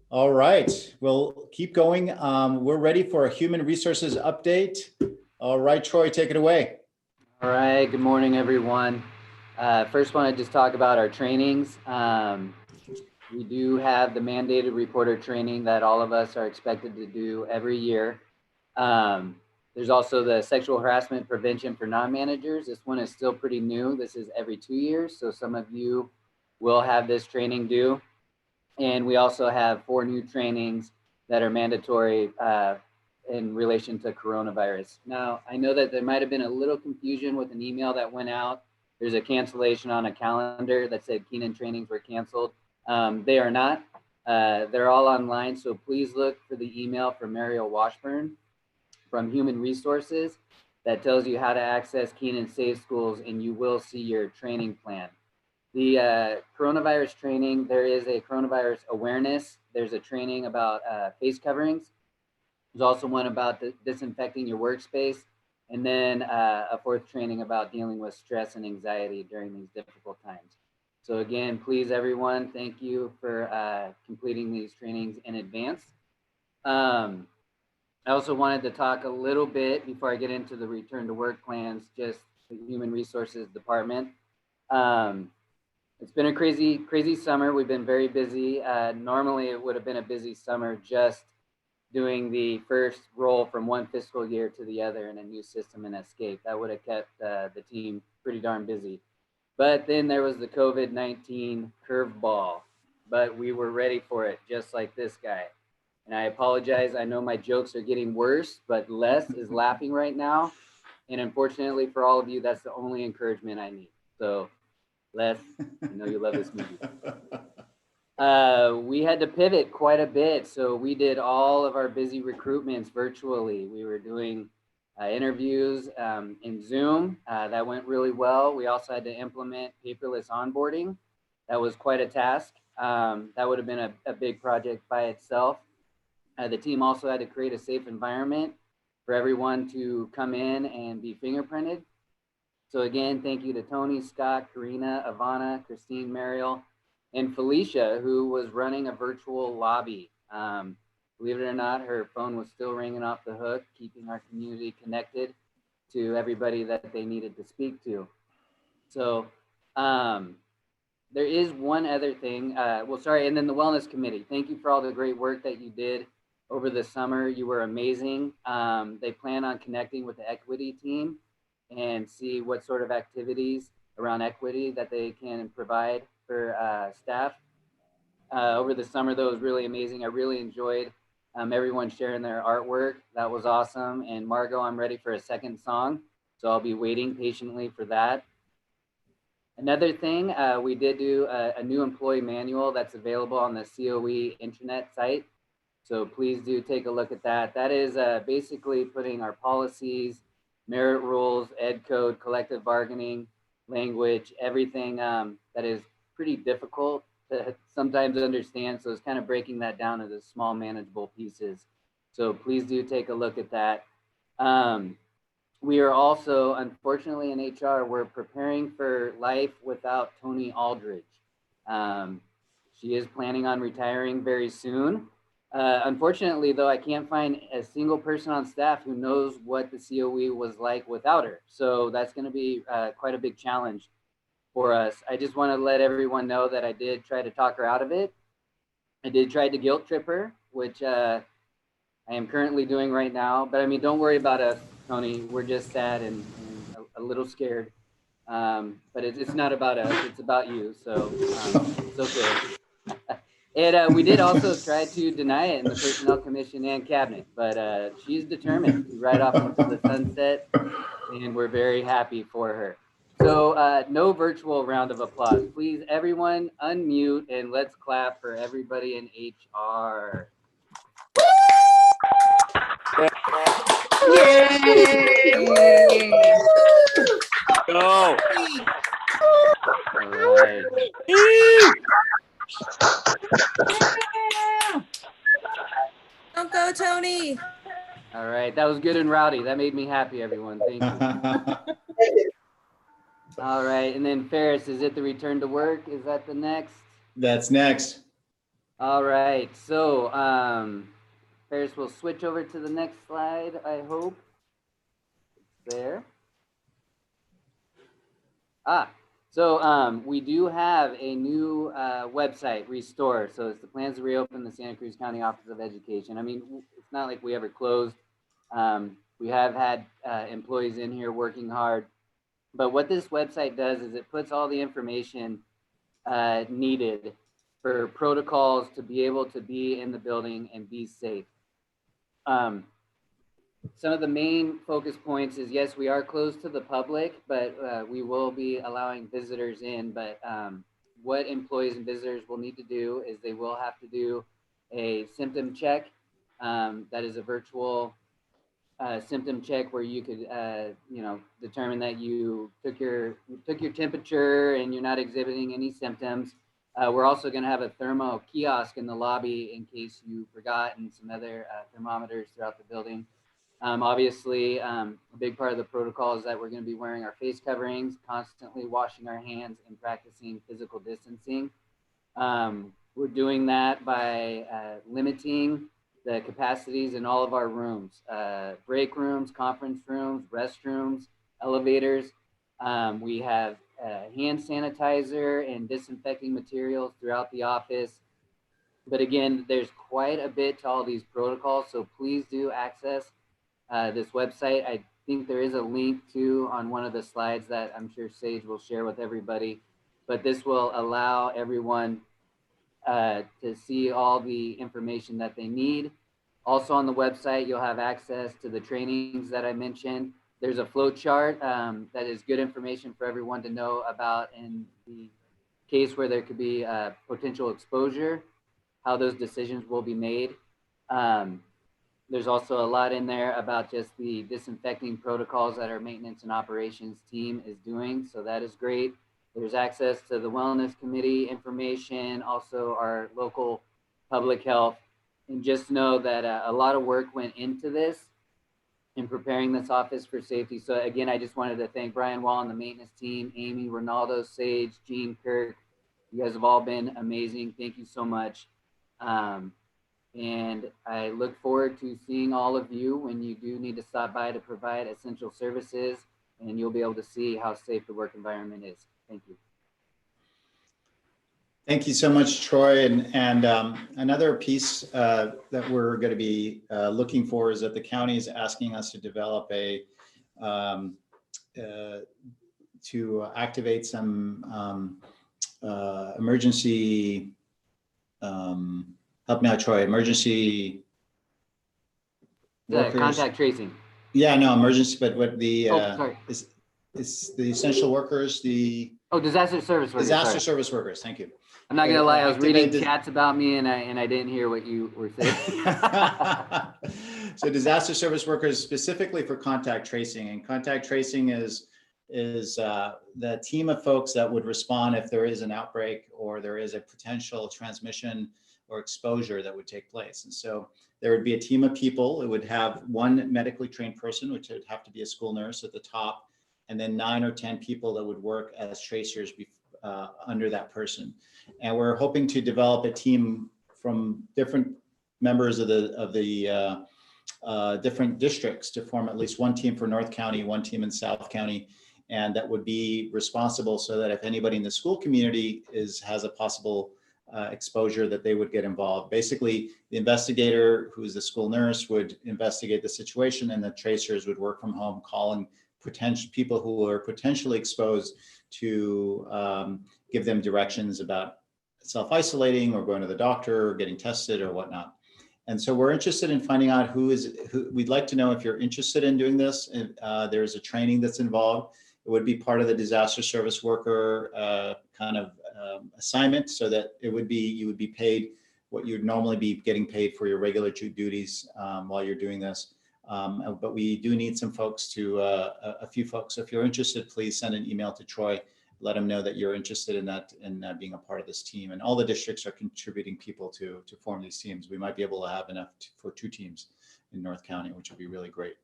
All right, we'll keep going. We're ready for a human resources update. All right, Troy, take it away. All right, good morning, everyone. First, want to just talk about our trainings. We do have the mandated reporter training that all of us are expected to do every year. There's also the sexual harassment prevention for non-managers. This one is still pretty new. This is every 2 years, so some of you will have this training due. And we also have 4 new trainings that are mandatory in relation to coronavirus. Now, I know that there might have been a little confusion with an email that went out. There's a cancellation on a calendar that said Keenan trainings were canceled. They are not. They're all online, so please look for the email from Mariel Washburn from Human Resources that tells you how to access Keenan Safe Schools, and you will see your training plan. The coronavirus training, there is a coronavirus awareness. There's a training about face coverings. There's also one about disinfecting your workspace. And then a 4th training about dealing with stress and anxiety during these difficult times. So again, please everyone, thank you for completing these trainings in advance. I also wanted to talk a little bit before I get into the return to work plans, just the Human Resources Department. It's been a crazy summer. We've been very busy. Normally it would have been a busy summer just doing the first roll from one fiscal year to the other in a new system and escape. That would have kept the team pretty darn busy. But then there was the COVID-19 curveball, but we were ready for it, just like this guy. And I apologize, I know my jokes are getting worse, but Les is laughing right now. And unfortunately for all of you, that's the only encouragement I need. So Les, I know you love this movie. We had to pivot quite a bit. So we did all of our busy recruitments virtually. We were doing interviews in Zoom. That went really well. We also had to implement paperless onboarding. That was quite a task. That would have been a big project by itself. The team also had to create a safe environment for everyone to come in and be fingerprinted. So again, thank you to Tony, Scott, Karina, Ivana, Christine, Mariel, and Felicia, who was running a virtual lobby. Believe it or not, her phone was still ringing off the hook, keeping our community connected to everybody that they needed to speak to. So there is one other thing. And then the Wellness Committee. Thank you for all the great work that you did over the summer. You were amazing. They plan on connecting with the equity team and see what sort of activities around equity that they can provide for staff. Over the summer, though, was really amazing. I really enjoyed everyone sharing their artwork. That was awesome. And Margot, I'm ready for a second song, so I'll be waiting patiently for that. Another thing, we did do a new employee manual that's available on the COE intranet site. So please do take a look at that. That is basically putting our policies, merit rules, ed code, collective bargaining, language, everything that is pretty difficult to sometimes understand. So it's kind of breaking that down into small manageable pieces. So please do take a look at that. We are also, unfortunately in HR, we're preparing for life without Tony Aldridge. She is planning on retiring very soon. Unfortunately, though, I can't find a single person on staff who knows what the COE was like without her. So that's going to be quite a big challenge for us. I just want to let everyone know that I did try to talk her out of it. I did try to guilt trip her, which I am currently doing right now. But I mean, don't worry about us. Tony, we're just sad and a little scared. But it's not about us, it's about you. So it's okay. And we did also try to deny it in the Personnel Commission and Cabinet, but she's determined to ride off into the sunset, and we're very happy for her. So no virtual round of applause. Please, everyone unmute and let's clap for everybody in HR. Yay! Go. All right. Don't go, Tony. All right, that was good and rowdy. That made me happy, everyone. Thank you. All right, and then Ferris, is it the return to work? Is that the next? That's next. All right, so Ferris will switch over to the next slide, I hope. It's there. So we do have a new website, Restore. So it's the plans to reopen the Santa Cruz County Office of Education. I mean, it's not like we ever closed. We have had employees in here working hard. But what this website does is it puts all the information needed for protocols to be able to be in the building and be safe. Some of the main focus points is, yes, we are closed to the public, but we will be allowing visitors in. But what employees and visitors will need to do is they will have to do a symptom check. That is a virtual symptom check where you could, determine that you took your temperature and you're not exhibiting any symptoms. We're also going to have a thermo kiosk in the lobby in case you forgot, and some other thermometers throughout the building. Obviously, a big part of the protocol is that we're going to be wearing our face coverings, constantly washing our hands, and practicing physical distancing. We're doing that by limiting the capacities in all of our rooms, break rooms, conference rooms, restrooms, elevators. We have hand sanitizer and disinfecting materials throughout the office. But again, there's quite a bit to all these protocols, so please do access this website. I think there is a link too on one of the slides that I'm sure Sage will share with everybody, but this will allow everyone to see all the information that they need. Also on the website, you'll have access to the trainings that I mentioned. There's a flow chart that is good information for everyone to know about in the case where there could be potential exposure, how those decisions will be made. There's also a lot in there about just the disinfecting protocols that our maintenance and operations team is doing. So that is great. There's access to the wellness committee information, also our local public health. And just know that a lot of work went into this in preparing this office for safety. So again, I just wanted to thank Brian Wall and the maintenance team, Amy, Ronaldo, Sage, Gene, Kirk. You guys have all been amazing. Thank you so much. And I look forward to seeing all of you when you do need to stop by to provide essential services, and you'll be able to see how safe the work environment is. Thank you. Thank you so much, Troy. And another piece that we're going to be looking for is that the county is asking us to develop to activate some emergency, help me out, Troy, emergency workers. Contact tracing. Yeah, no, emergency, but what the, sorry. is the essential workers, disaster service workers. Disaster service workers, thank you. I'm not gonna lie, I was reading chats about me and I didn't hear what you were saying. So disaster service workers specifically for contact tracing, and contact tracing is the team of folks that would respond if there is an outbreak or there is a potential transmission or exposure that would take place. And so there would be a team of people. It would have one medically trained person, which would have to be a school nurse at the top, and then 9 or 10 people that would work as tracers under that person. And we're hoping to develop a team from different members of the different districts to form at least one team for North County, one team in South County, and that would be responsible so that if anybody in the school community has a possible exposure that they would get involved. Basically, the investigator, who's the school nurse, would investigate the situation, and the tracers would work from home, calling potential people who are potentially exposed to give them directions about self-isolating or going to the doctor or getting tested or whatnot. And so we're interested in finding out who we'd like to know if you're interested in doing this. There's a training that's involved. It would be part of the disaster service worker kind of assignment, so that you would be paid what you'd normally be getting paid for your regular duties while you're doing this. But we do need some folks a few folks. So if you're interested, please send an email to Troy. Let them know that you're interested in that and being a part of this team. And all the districts are contributing people to form these teams. We might be able to have enough for 2 teams in North County, which would be really great.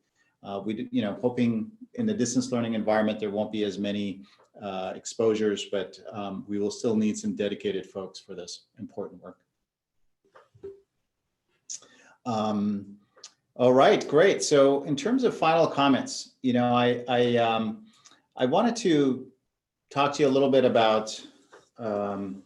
Hoping in the distance learning environment, there won't be as many exposures, but we will still need some dedicated folks for this important work. All right, great. So in terms of final comments, I wanted to talk to you a little bit about, and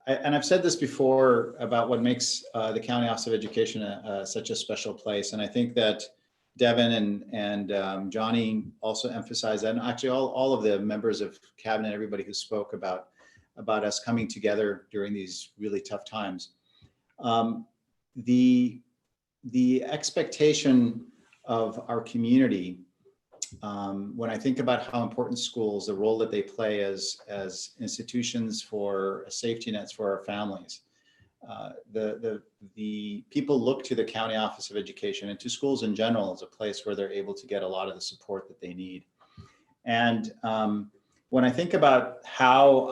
I've said this before about what makes the County Office of Education such a special place. And I think that Devin and Johnny also emphasized that, and actually all of the members of cabinet, everybody who spoke about us coming together during these really tough times. The expectation of our community, when I think about how important schools, the role that they play as institutions for safety nets for our families, the people look to the County Office of Education and to schools in general as a place where they're able to get a lot of the support that they need. And when I think about how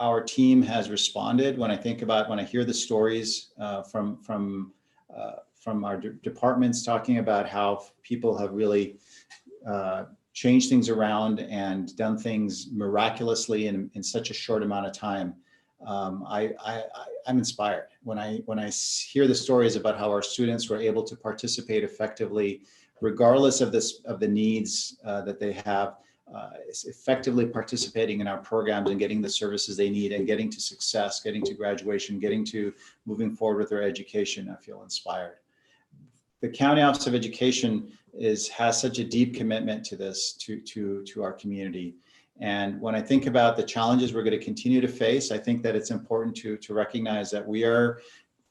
our team has responded, when I hear the stories from our departments talking about how people have really changed things around and done things miraculously in such a short amount of time, I'm inspired. When I hear the stories about how our students were able to participate effectively, regardless of the needs that they have, effectively participating in our programs and getting the services they need and getting to success, getting to graduation, getting to moving forward with their education, I feel inspired. The County Office of Education has such a deep commitment to this, to our community. And when I think about the challenges we're going to continue to face, I think that it's important to recognize that we are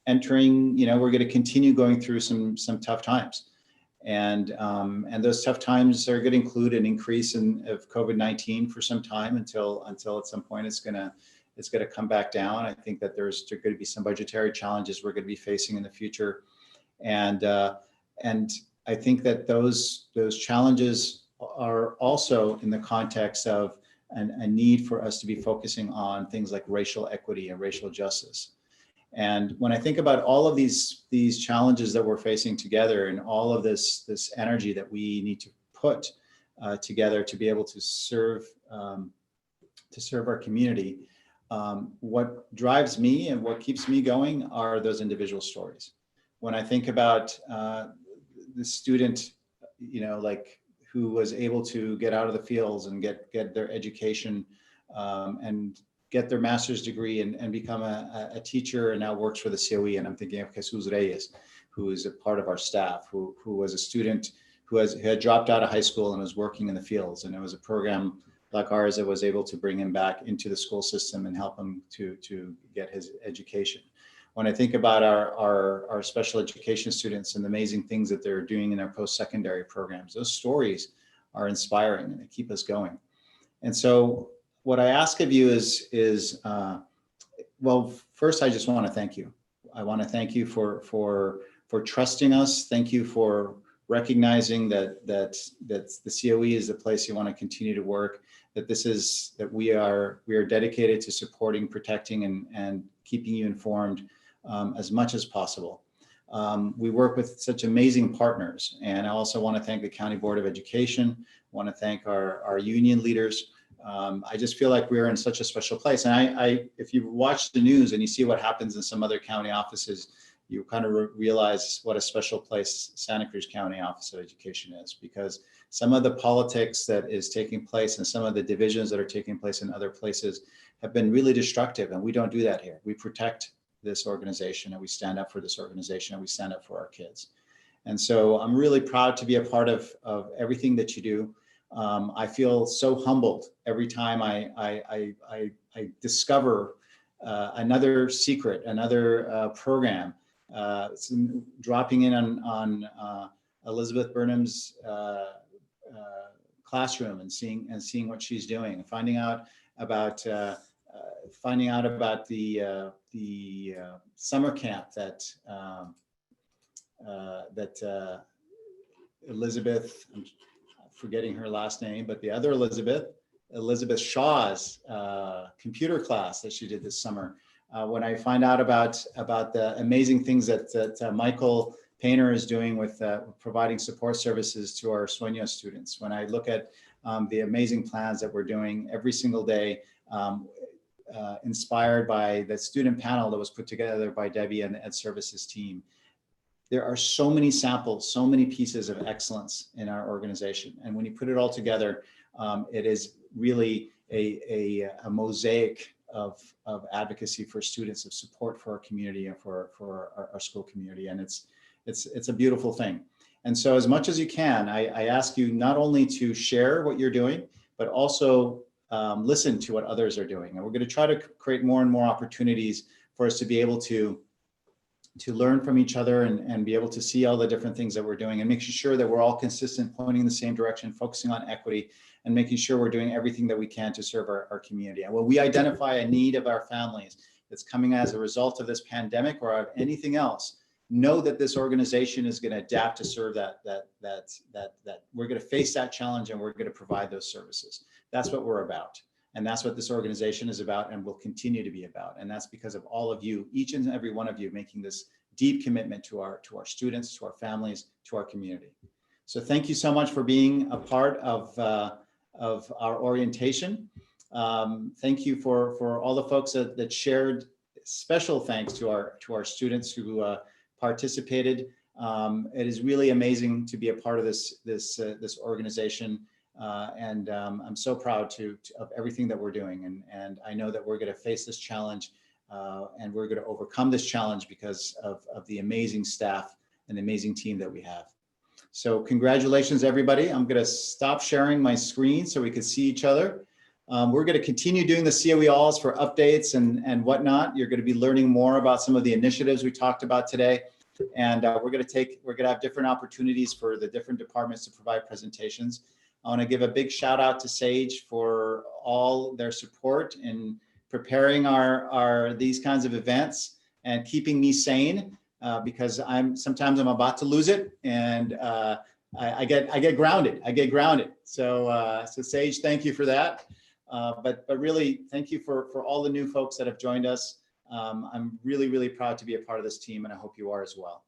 entering, we're going to continue going through some tough times. And those tough times are going to include an increase of COVID-19 for some time until at some point it's going to come back down. I think that there's going to be some budgetary challenges we're going to be facing in the future. And I think that those challenges are also in the context of a need for us to be focusing on things like racial equity and racial justice. And when I think about all of these challenges that we're facing together and all of this energy that we need to put together to be able to serve our community, what drives me and what keeps me going are those individual stories. When I think about the student, who was able to get out of the fields and get their education and get their master's degree and become a teacher and now works for the COE. And I'm thinking of Jesus Reyes, who is a part of our staff, who was a student who had dropped out of high school and was working in the fields. And it was a program like ours that was able to bring him back into the school system and help him to get his education. When I think about our special education students and the amazing things that they're doing in their post-secondary programs, those stories are inspiring and they keep us going. And so what I ask of you is well, first, I just want to thank you. I want to thank you for trusting us. Thank you for recognizing that the COE is the place you want to continue to work, that we are dedicated to supporting, protecting, and keeping you informed as much as possible. We work with such amazing partners, and I also want to thank the County Board of Education. I want to thank our union leaders. I just feel like we're in such a special place. And if you watch the news and you see what happens in some other county offices, you kind of realize what a special place Santa Cruz County Office of Education is, because some of the politics that is taking place and some of the divisions that are taking place in other places have been really destructive, and we don't do that here. We protect this organization, and we stand up for this organization, and we stand up for our kids. And so I'm really proud to be a part of everything that you do. I feel so humbled every time I discover another secret, another program, dropping in on Elizabeth Burnham's classroom and seeing what she's doing, and finding out about the summer camp that Elizabeth, I'm forgetting her last name, but the other Elizabeth Shaw's computer class that she did this summer. When I find out about the amazing things that Michael Painter is doing with providing support services to our Sueño students, when I look at the amazing plans that we're doing every single day, inspired by the student panel that was put together by Debbie and the Ed Services team. There are so many samples, so many pieces of excellence in our organization. And when you put it all together, it is really a mosaic of advocacy for students, of support for our community and for our school community. And it's a beautiful thing. And so as much as you can, I ask you not only to share what you're doing, but also listen to what others are doing. And we're going to try to create more and more opportunities for us to be able to learn from each other and be able to see all the different things that we're doing, and making sure that we're all consistent, pointing in the same direction, focusing on equity, and making sure we're doing everything that we can to serve our community. And when we identify a need of our families that's coming as a result of this pandemic or of anything else, know that this organization is going to adapt to serve that we're going to face that challenge, and we're going to provide those services. That's what we're about. And that's what this organization is about and will continue to be about. And that's because of all of you, each and every one of you, making this deep commitment to our students, to our families, to our community. So thank you so much for being a part of our orientation. Thank you for all the folks that shared. Special thanks to our students who participated. It is really amazing to be a part of this organization. And I'm so proud of everything that we're doing. And I know that we're going to face this challenge and we're going to overcome this challenge because of the amazing staff and the amazing team that we have. So congratulations, everybody. I'm going to stop sharing my screen so we can see each other. We're going to continue doing the COE Alls for updates and whatnot. You're going to be learning more about some of the initiatives we talked about today. And we're going to have different opportunities for the different departments to provide presentations. I want to give a big shout out to Sage for all their support in preparing these kinds of events and keeping me sane because sometimes I'm about to lose it, and I get grounded. So Sage, thank you for that. But really, thank you for all the new folks that have joined us. I'm really, really proud to be a part of this team, and I hope you are as well.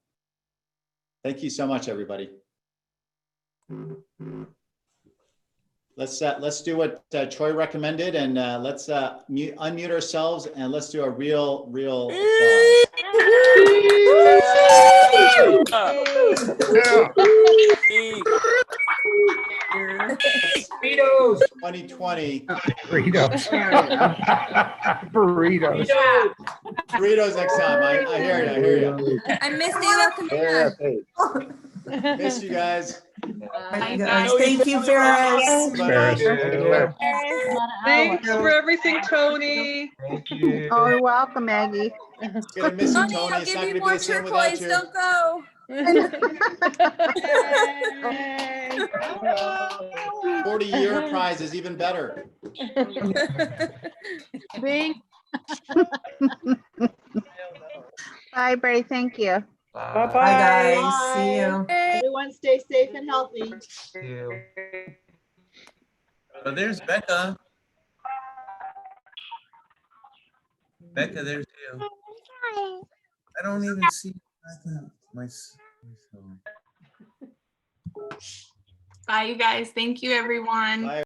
Thank you so much, everybody. Let's do what Troy recommended, and let's unmute ourselves, and let's do a real applause. Burritos. 2020. Burritos. Burritos. Burritos next time. I hear you. I missed you. Miss you guys. Bye, guys. Thank you, Ferris. Thanks for everything, Tony. Thank you. Oh, you're welcome, Maggie. Gonna miss you, Tony, Tony. I'll It's give not you gonna be more the same without turquoise. you. Don't go. 40-year prize is even better. Bing. Bye, Bray. Thank you. Bye, guys. See you. Everyone stay safe and healthy. See you. Oh, there's Becca. Becca, there's you. I don't even see myself. Bye, you guys. Thank you, everyone. Bye.